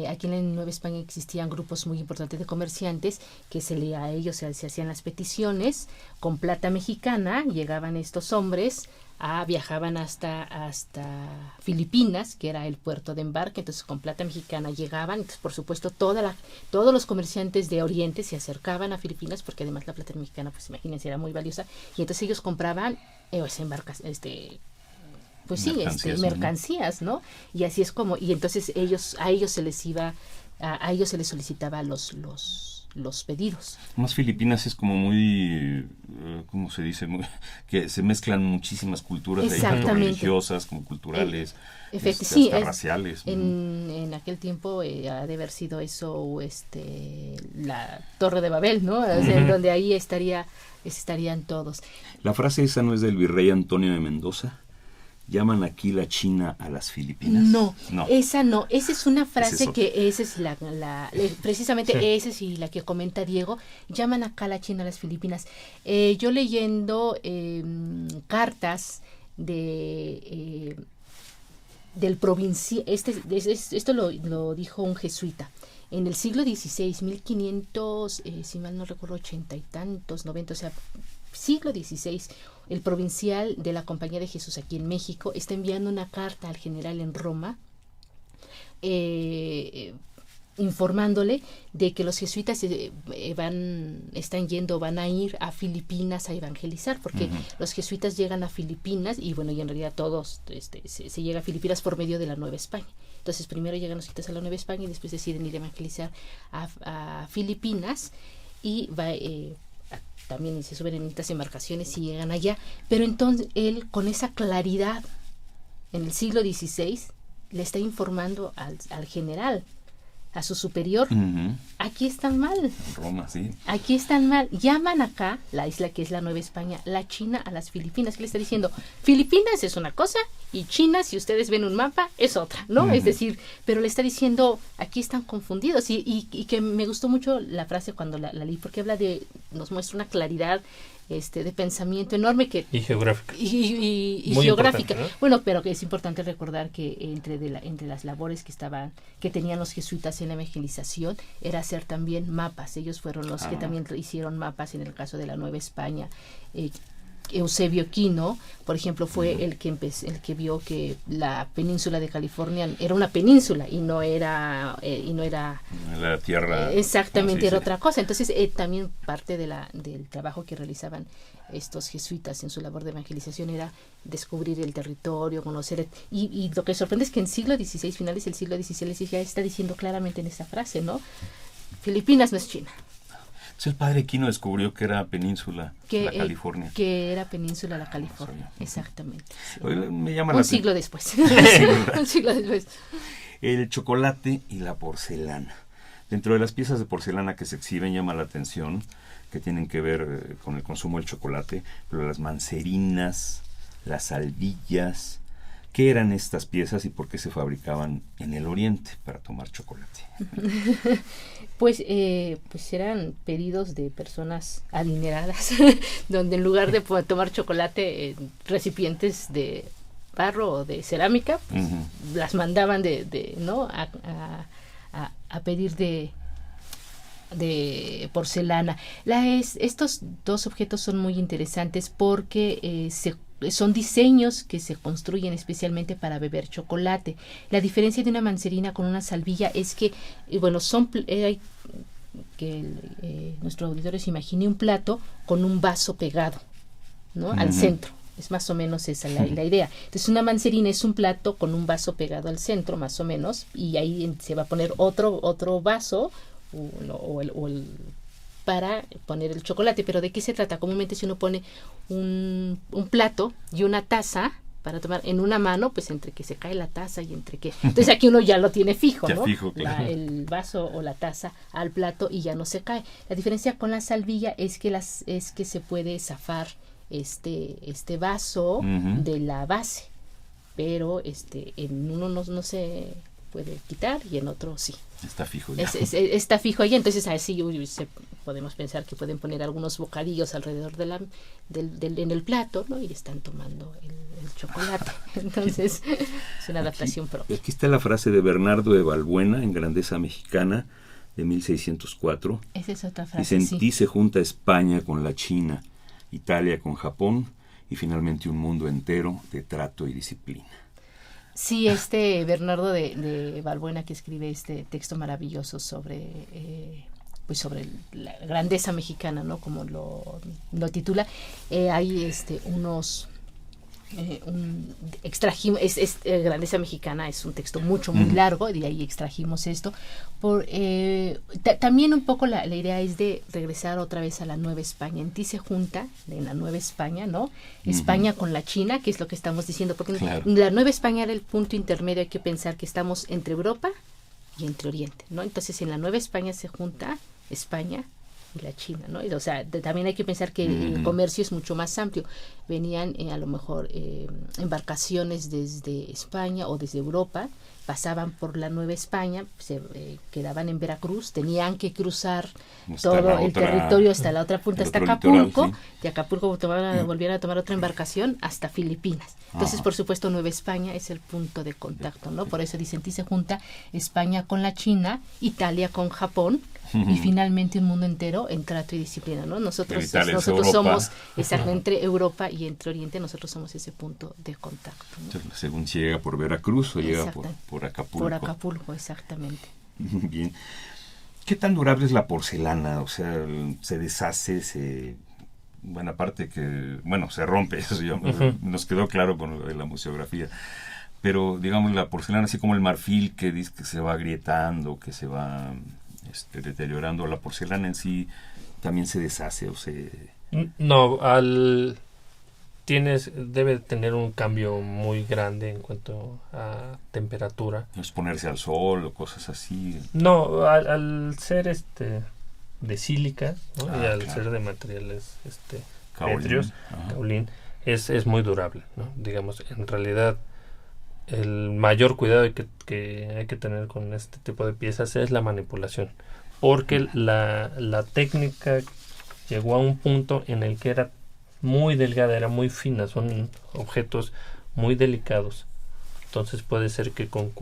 Aquí en Nueva España existían grupos muy importantes de comerciantes que a ellos se hacían las peticiones con plata mexicana. Llegaban estos hombres, viajaban hasta Filipinas, que era el puerto de embarque. Entonces con plata mexicana llegaban. Entonces, por supuesto, todos los comerciantes de Oriente se acercaban a Filipinas, porque además la plata mexicana, pues imagínense, era muy valiosa, y entonces ellos compraban mercancías, ¿no? Y así es como, y entonces a ellos se les solicitaba los pedidos. Más Filipinas es como muy, ¿cómo se dice? Que se mezclan muchísimas culturas, ahí, tanto religiosas como culturales, hasta raciales. En aquel tiempo ha de haber sido eso, la Torre de Babel, ¿no? O sea, donde ahí estarían todos. La frase esa no es del virrey Antonio de Mendoza. ¿Llaman aquí la China a las Filipinas? No, esa no. Esa es una frase esa es precisamente esa es la que comenta Diego. Llaman acá la China a las Filipinas. Yo leyendo cartas del provincial, esto lo dijo un jesuita. En el siglo XVI, 1500, si mal no recuerdo, 80 y tantos, 90, o sea, siglo XVI, el provincial de la Compañía de Jesús aquí en México está enviando una carta al general en Roma, informándole de que los jesuitas van a ir a Filipinas a evangelizar, porque los jesuitas llegan a Filipinas y en realidad todos se llega a Filipinas por medio de la Nueva España. Entonces primero llegan los jesuitas a la Nueva España y después deciden ir a evangelizar a Filipinas, y también se suben en estas embarcaciones y llegan allá. Pero entonces él, con esa claridad, en el siglo XVI, le está informando al general, a su superior, aquí están mal. Roma, sí. Aquí están mal. Llaman acá, la isla que es la Nueva España, la China a las Filipinas. ¿Qué le está diciendo? Filipinas es una cosa y China, si ustedes ven un mapa, es otra, ¿no? Es decir, pero le está diciendo, aquí están confundidos, y que me gustó mucho la frase cuando la leí, porque habla nos muestra una claridad de pensamiento enorme y geográfica y muy geográfica, ¿no? Bueno, pero que es importante recordar que entre las labores que tenían los jesuitas en la evangelización era hacer también mapas. Ellos fueron los que también hicieron mapas en el caso de la Nueva España. Eusebio Quino, por ejemplo, fue el que vio que la península de California era una península y no era la tierra. Exactamente, era otra cosa. Entonces, también parte del trabajo que realizaban estos jesuitas en su labor de evangelización era descubrir el territorio, conocer, y lo que sorprende es que en siglo XVI, finales del siglo XVI, ya está diciendo claramente en esa frase, ¿no? Filipinas no es China. Entonces el padre Quino descubrió que era península la California. Que era península la California, exactamente. Sí. Me llama Un siglo después. Un siglo después. El chocolate y la porcelana. Dentro de las piezas de porcelana que se exhiben llama la atención que tienen que ver con el consumo del chocolate, pero las mancerinas, las albillas. ¿Qué eran estas piezas y por qué se fabricaban en el Oriente para tomar chocolate? Pues eran pedidos de personas adineradas, donde en lugar de tomar chocolate en recipientes de barro o de cerámica, pues, las mandaban ¿no? a pedir de porcelana. Estos dos objetos son muy interesantes porque son diseños que se construyen especialmente para beber chocolate. La diferencia de una mancerina con una salvilla es que, nuestro auditorio se imagine un plato con un vaso pegado, ¿no? Al centro. Es más o menos esa la idea. Entonces, una mancerina es un plato con un vaso pegado al centro, más o menos, y ahí se va a poner otro vaso para poner el chocolate. Pero ¿de qué se trata? Comúnmente si uno pone un plato y una taza para tomar en una mano, pues entre que se cae la taza y entre que... Entonces aquí uno ya lo tiene fijo, ¿no? Fijo, claro. El vaso o la taza al plato y ya no se cae. La diferencia con la salvilla es que se puede zafar este vaso de la base, pero en uno no se puede quitar y en otro sí. Está fijo ya. Está fijo ahí, entonces así podemos pensar que pueden poner algunos bocadillos alrededor en el plato, ¿no? Y están tomando el chocolate. Entonces es una adaptación propia. Aquí está la frase de Bernardo de Balbuena en Grandeza Mexicana de 1604. Esa es otra frase. Dice, en ti se junta España con la China, Italia con Japón y finalmente un mundo entero de trato y disciplina. Sí, Bernardo de Balbuena, que escribe este texto maravilloso sobre la grandeza mexicana, ¿no? Como lo titula, hay unos extrajimos, Grandeza Mexicana es un texto muy largo, y de ahí extrajimos esto. También un poco la idea es de regresar otra vez a la Nueva España. En ti se junta, en la Nueva España, ¿no? España con la China, que es lo que estamos diciendo, porque la Nueva España era el punto intermedio. Hay que pensar que estamos entre Europa y entre Oriente, ¿no? Entonces en la Nueva España se junta España y la China, ¿no? O sea, también hay que pensar que el comercio es mucho más amplio. Venían a lo mejor embarcaciones desde España o desde Europa, pasaban por la Nueva España, se quedaban en Veracruz, tenían que cruzar todo el territorio hasta la otra punta, hasta Acapulco, litoral, sí. De Acapulco volvían a tomar otra embarcación hasta Filipinas. Entonces, por supuesto, Nueva España es el punto de contacto, ¿no? Por eso dicen, se junta España con la China, Italia con Japón, y finalmente un mundo entero en trato y disciplina, ¿no? Nosotros somos, entre Europa y entre Oriente, nosotros somos ese punto de contacto, ¿no? Entonces, según si llega por Veracruz o llega por Acapulco. Por Acapulco, exactamente. Bien. ¿Qué tan durable es la porcelana? O sea, se deshace, buena parte se rompe, eso ya nos quedó claro con lo de la museografía. Pero, digamos, la porcelana, así como el marfil, que dice que se va agrietando, que se va deteriorando, la porcelana en sí también se deshace o se... No, debe tener un cambio muy grande en cuanto a temperatura. Exponerse al sol o cosas así. No, al ser de sílica, ¿no? Y al ser de materiales pétreos, caolín, es muy durable, ¿no? Digamos, en realidad el mayor cuidado que hay que tener con este tipo de piezas es la manipulación, porque la técnica llegó a un punto en el que era muy delgada, era muy fina, son objetos muy delicados, entonces puede ser que con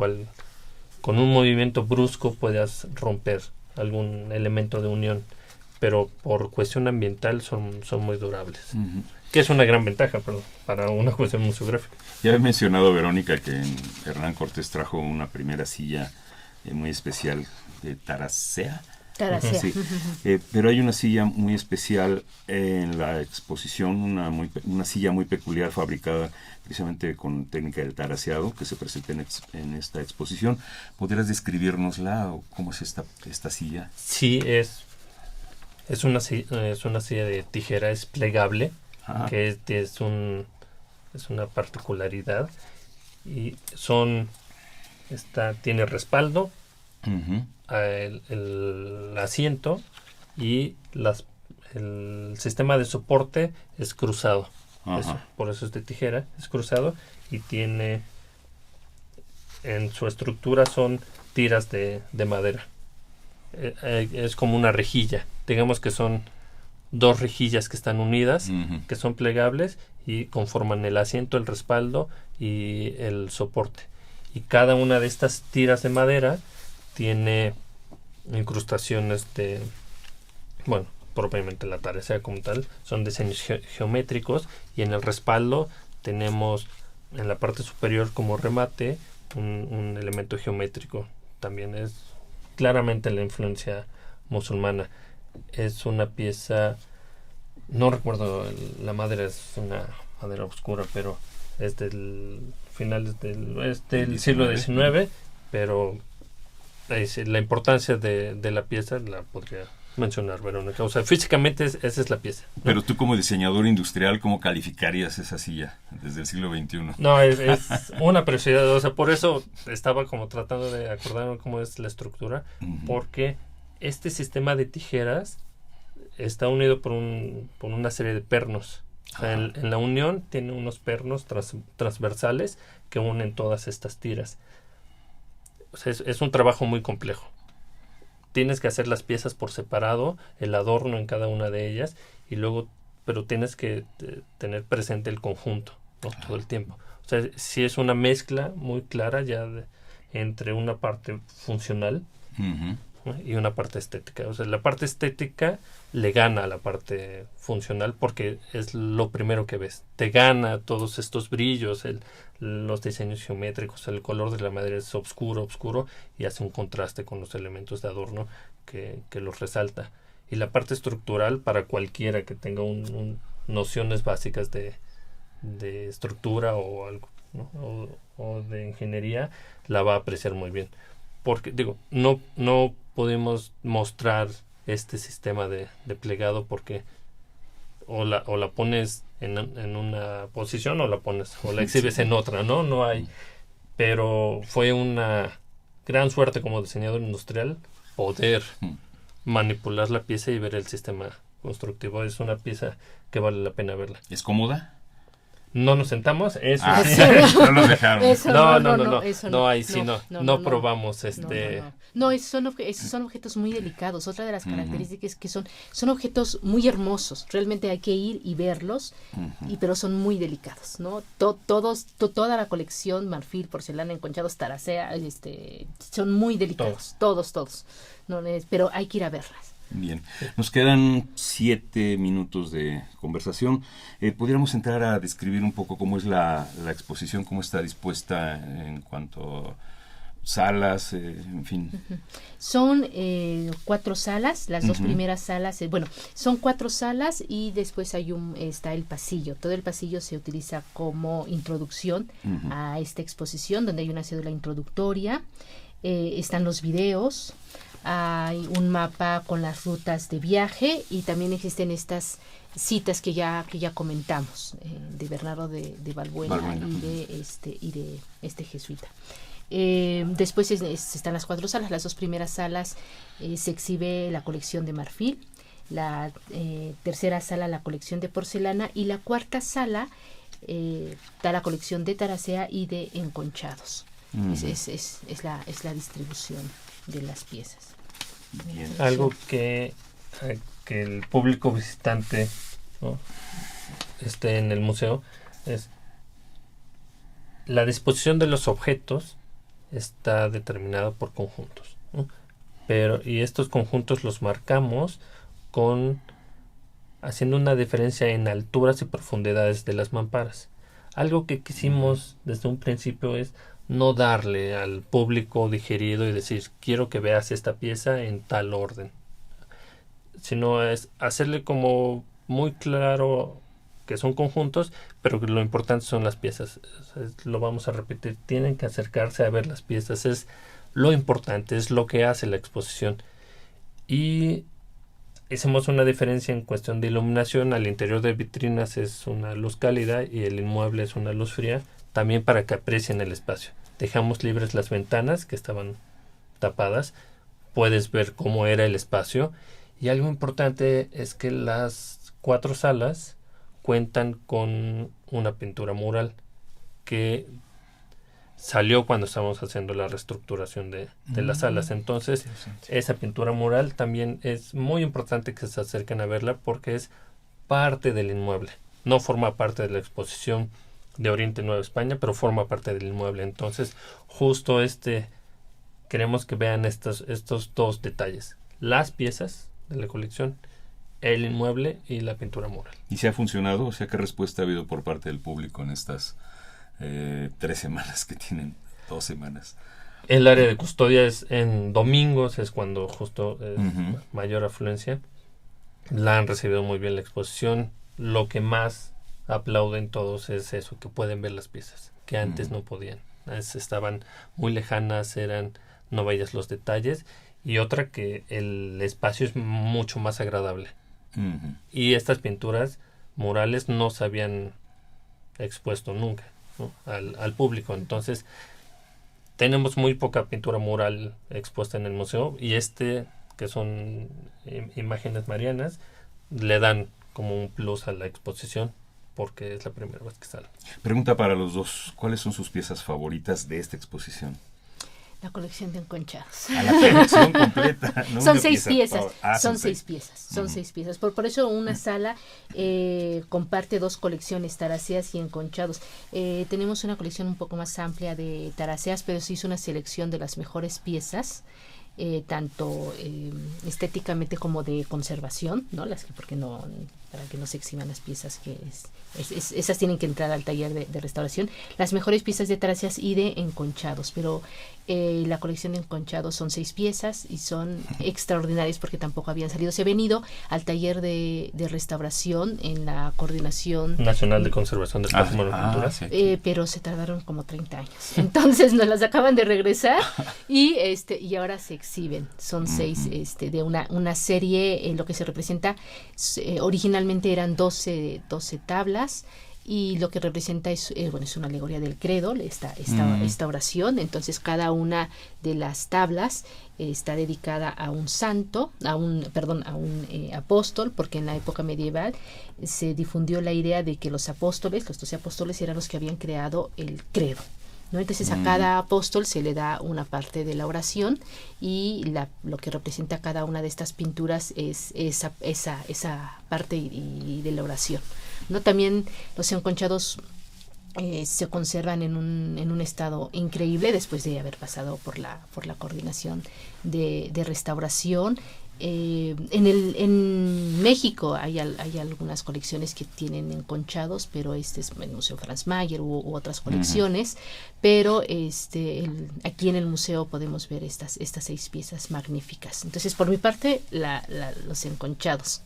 un movimiento brusco puedas romper algún elemento de unión, pero por cuestión ambiental son muy durables. Que es una gran ventaja, para una cuestión museográfica. Ya he mencionado, Verónica, que Hernán Cortés trajo una primera silla muy especial de Taracea. Taracea. Sí. Pero hay una silla muy especial en la exposición, una silla muy peculiar fabricada precisamente con técnica del taraceado, que se presenta en esta exposición. ¿Podrías describirnosla o cómo es esta silla? Sí, es una silla de tijera, es plegable. Ajá. Que es una particularidad, y tiene respaldo, el asiento, y el sistema de soporte es cruzado. Por eso es de tijera, es cruzado, y tiene en su estructura son tiras de madera. Es como una rejilla, digamos que son 2 rejillas que están unidas, que son plegables y conforman el asiento, el respaldo y el soporte. Y cada una de estas tiras de madera tiene incrustaciones propiamente la taracea como tal, son diseños geométricos, y en el respaldo tenemos en la parte superior como remate un elemento geométrico. También es claramente la influencia musulmana. Es una pieza, no recuerdo la madera, es una madera oscura, pero es del finales del siglo XIX, pero la importancia de la pieza la podría mencionar, Verónica. O sea, físicamente esa es la pieza, ¿no? Pero tú, como diseñador industrial, ¿cómo calificarías esa silla desde el siglo XXI? No, es una preciosidad. O sea, por eso estaba como tratando de acordarme cómo es la estructura, porque este sistema de tijeras está unido por una serie de pernos. O sea, en la unión tiene unos pernos transversales que unen todas estas tiras. O sea, es un trabajo muy complejo. Tienes que hacer las piezas por separado, el adorno en cada una de ellas, y luego, pero tienes que tener presente el conjunto, ¿no? Todo el tiempo. O sea, sí es una mezcla muy clara ya entre una parte funcional y una parte estética. O sea, la parte estética le gana a la parte funcional porque es lo primero que ves. Te gana todos estos brillos, los diseños geométricos, el color de la madera es oscuro y hace un contraste con los elementos de adorno que los resalta. Y la parte estructural, para cualquiera que tenga nociones básicas de estructura o algo, ¿no? o de ingeniería, la va a apreciar muy bien. Porque, no podemos mostrar este sistema de plegado porque o la pones en una posición o la exhibes en otra, no hay. Pero fue una gran suerte como diseñador industrial poder manipular la pieza y ver el sistema constructivo. Es una pieza que vale la pena verla. ¿Es cómoda? No nos sentamos, eso sí. No nos dejaron. No, ahí sí no probamos son objetos muy delicados. Otra de las características es que son objetos muy hermosos. Realmente hay que ir y verlos, pero son muy delicados, ¿no? Toda la colección, marfil, porcelana, enconchados, taracea, son muy delicados. Todos. No, pero hay que ir a verlas. Bien, nos quedan 7 minutos de conversación. ¿Podríamos entrar a describir un poco cómo es la exposición, cómo está dispuesta en cuanto a salas, en fin? Son 4 salas, las 2 primeras salas, son 4 salas y después está el pasillo. Todo el pasillo se utiliza como introducción a esta exposición, donde hay una cédula introductoria, están los videos. Hay un mapa con las rutas de viaje y también existen estas citas que ya comentamos de Bernardo de Balbuena y de este jesuita. Después están las 4 salas. Las 2 primeras salas se exhibe la colección de marfil, la tercera sala la colección de porcelana y la cuarta sala está la colección de Taracea y de enconchados. Mm. Es la distribución de las piezas. Bien. Algo que el público visitante, ¿no?, esté en el museo, es la disposición de los objetos está determinada por conjuntos, ¿no? Y estos conjuntos los marcamos haciendo una diferencia en alturas y profundidades de las mamparas. Algo que quisimos desde un principio es no darle al público digerido y decir, quiero que veas esta pieza en tal orden, sino es hacerle como muy claro que son conjuntos, pero que lo importante son las piezas. Lo vamos a repetir, tienen que acercarse a ver las piezas, es lo importante, es lo que hace la exposición. Y hicimos una diferencia en cuestión de iluminación. Al interior de vitrinas es una luz cálida y el inmueble es una luz fría, también para que aprecien el espacio. Dejamos libres las ventanas que estaban tapadas, puedes ver cómo era el espacio. Y algo importante es que las 4 salas cuentan con una pintura mural que salió cuando estábamos haciendo la reestructuración de las salas. Entonces, esa pintura mural también es muy importante que se acerquen a verla porque es parte del inmueble. No forma parte de la exposición de Oriente Nueva España, pero forma parte del inmueble. Entonces, justo queremos que vean estos 2 detalles. Las piezas de la colección, el inmueble y la pintura mural. ¿Y si ha funcionado? O sea, ¿qué respuesta ha habido por parte del público en estas 3 semanas que tienen? 2 semanas. El área de custodia es en domingos, es cuando justo es mayor afluencia. La han recibido muy bien la exposición. Lo que más aplauden todos es eso, que pueden ver las piezas, que antes no podían. Estaban muy lejanas, no veías los detalles. Y otra, que el espacio es mucho más agradable. Y estas pinturas murales no se habían expuesto nunca, ¿no?, al público. Entonces tenemos muy poca pintura mural expuesta en el museo, y que son imágenes marianas, le dan como un plus a la exposición porque es la primera vez que sale. Pregunta para los dos, ¿cuáles son sus piezas favoritas de esta exposición? La colección de enconchados. A la colección completa. No, son 6 piezas. Son 6 piezas. Son 6 piezas. Por eso una sala comparte 2 colecciones, taraceas y enconchados. Tenemos una colección un poco más amplia de taraceas, pero se hizo una selección de las mejores piezas, tanto estéticamente como de conservación, ¿no? Para que no se exhiban las piezas, que esas tienen que entrar al taller de restauración. Las mejores piezas de taraceas y de enconchados, pero la colección de enconchados son 6 piezas y son extraordinarias porque tampoco habían salido. Se ha venido al taller de restauración en la Coordinación Nacional de Conservación del Patrimonio Cultural, pero se tardaron como 30 años. Entonces nos las acaban de regresar y ahora se exhiben. Son 6 de una serie. Lo que se representa originalmente eran 12 tablas, y lo que representa es una alegoría del credo, esta oración. Entonces cada una de las tablas está dedicada a un santo, a un apóstol, porque en la época medieval se difundió la idea de que los 12 apóstoles eran los que habían creado el credo, ¿no? Entonces a cada apóstol se le da una parte de la oración, y lo que representa cada una de estas pinturas es esa parte y de la oración, ¿no? También los enconchados se conservan en un estado increíble después de haber pasado por la Coordinación de Restauración. En México hay algunas colecciones que tienen enconchados, pero este es el Museo Franz Mayer u otras colecciones, pero aquí en el museo podemos ver estas 6 piezas magníficas. Entonces, por mi parte, los enconchados.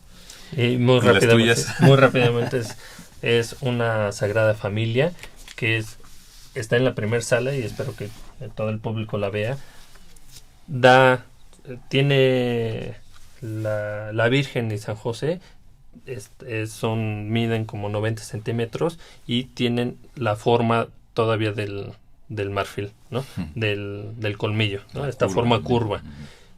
Y muy rápidamente es una Sagrada Familia que está en la primera sala, y espero que todo el público la vea. Tiene la Virgen y San José, miden como 90 centímetros y tienen la forma todavía del marfil, ¿no? Del colmillo, ¿no? Esta forma curva.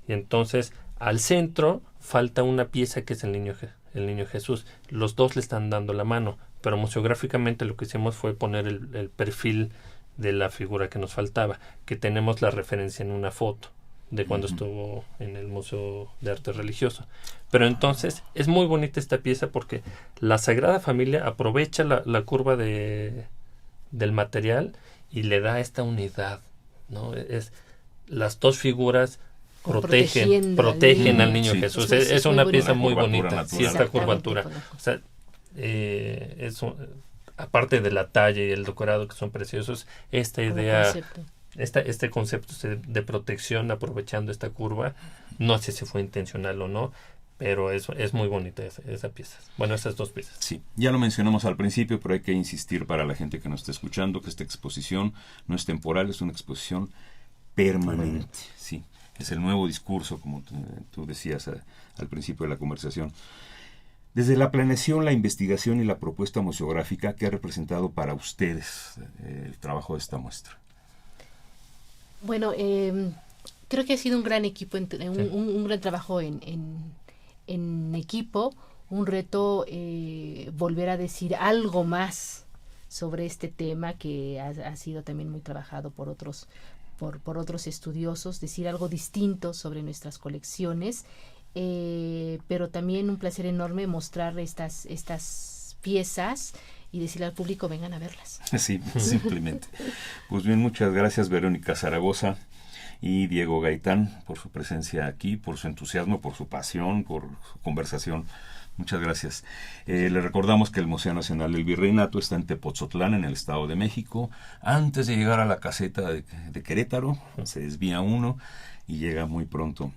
Y entonces al centro falta una pieza que es el niño Jesús. Los 2 le están dando la mano, pero museográficamente lo que hicimos fue poner el perfil de la figura que nos faltaba, que tenemos la referencia en una foto de cuando estuvo en el Museo de Arte Religioso. Pero entonces es muy bonita esta pieza porque la Sagrada Familia aprovecha la curva del material y le da esta unidad, ¿no? Las dos figuras protegen al niño Jesús. Es una pieza muy bonita. Sí, esta curvatura. O sea, aparte de la talla y el decorado que son preciosos, esta idea, este concepto de protección aprovechando esta curva, no sé si fue intencional o no, pero es muy bonita esa pieza. Bueno, esas dos piezas. Sí, ya lo mencionamos al principio, pero hay que insistir para la gente que nos está escuchando que esta exposición no es temporal, es una exposición permanente. Sí, es el nuevo discurso, como tú decías al principio de la conversación. Desde la planeación, la investigación y la propuesta museográfica, ¿qué ha representado para ustedes el trabajo de esta muestra? Bueno, creo que ha sido un gran equipo, un gran trabajo en equipo, un reto volver a decir algo más sobre este tema que ha sido también muy trabajado por otros estudiosos, decir algo distinto sobre nuestras colecciones, pero también un placer enorme mostrar estas piezas y decirle al público, vengan a verlas. Sí, simplemente. Pues bien, muchas gracias Verónica Zaragoza y Diego Gaitán por su presencia aquí, por su entusiasmo, por su pasión, por su conversación. Muchas gracias. Le recordamos que el Museo Nacional del Virreinato está en Tepotzotlán, en el Estado de México. Antes de llegar a la caseta de Querétaro, se desvía uno y llega muy pronto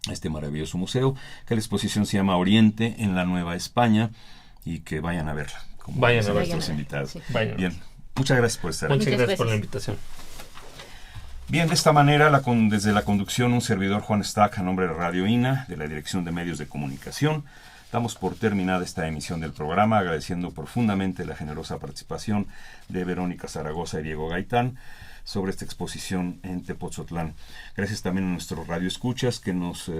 a este maravilloso museo, que la exposición se llama Oriente en la Nueva España, y que vayan a verla. Vayan a ver nuestros invitados. Sí. Bien, muchas gracias por estar aquí. Muchas gracias por la invitación. Bien, de esta manera, desde la conducción, un servidor, Juan Stack, a nombre de Radio INA, de la Dirección de Medios de Comunicación, damos por terminada esta emisión del programa, agradeciendo profundamente la generosa participación de Verónica Zaragoza y Diego Gaitán sobre esta exposición en Tepotzotlán. Gracias también a nuestros radioescuchas que nos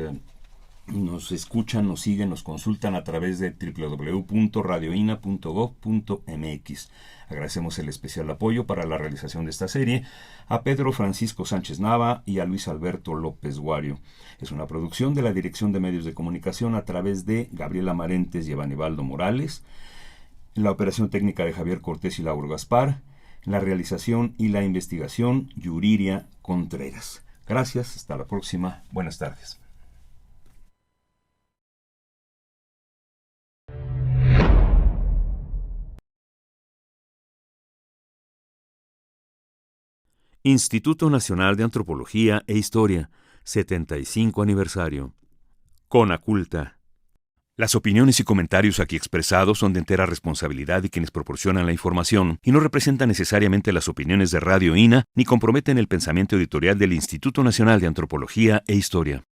escuchan, nos siguen, nos consultan a través de www.radioina.gov.mx. Agradecemos el especial apoyo para la realización de esta serie a Pedro Francisco Sánchez Nava y a Luis Alberto López Guario. Es una producción de la Dirección de Medios de Comunicación a través de Gabriela Marentes y Evanibaldo Morales, la operación técnica de Javier Cortés y Lauro Gaspar, la realización y la investigación Yuriria Contreras. Gracias, hasta la próxima. Buenas tardes. Instituto Nacional de Antropología e Historia, 75 aniversario. Conaculta. Las opiniones y comentarios aquí expresados son de entera responsabilidad de quienes proporcionan la información y no representan necesariamente las opiniones de Radio INA ni comprometen el pensamiento editorial del Instituto Nacional de Antropología e Historia.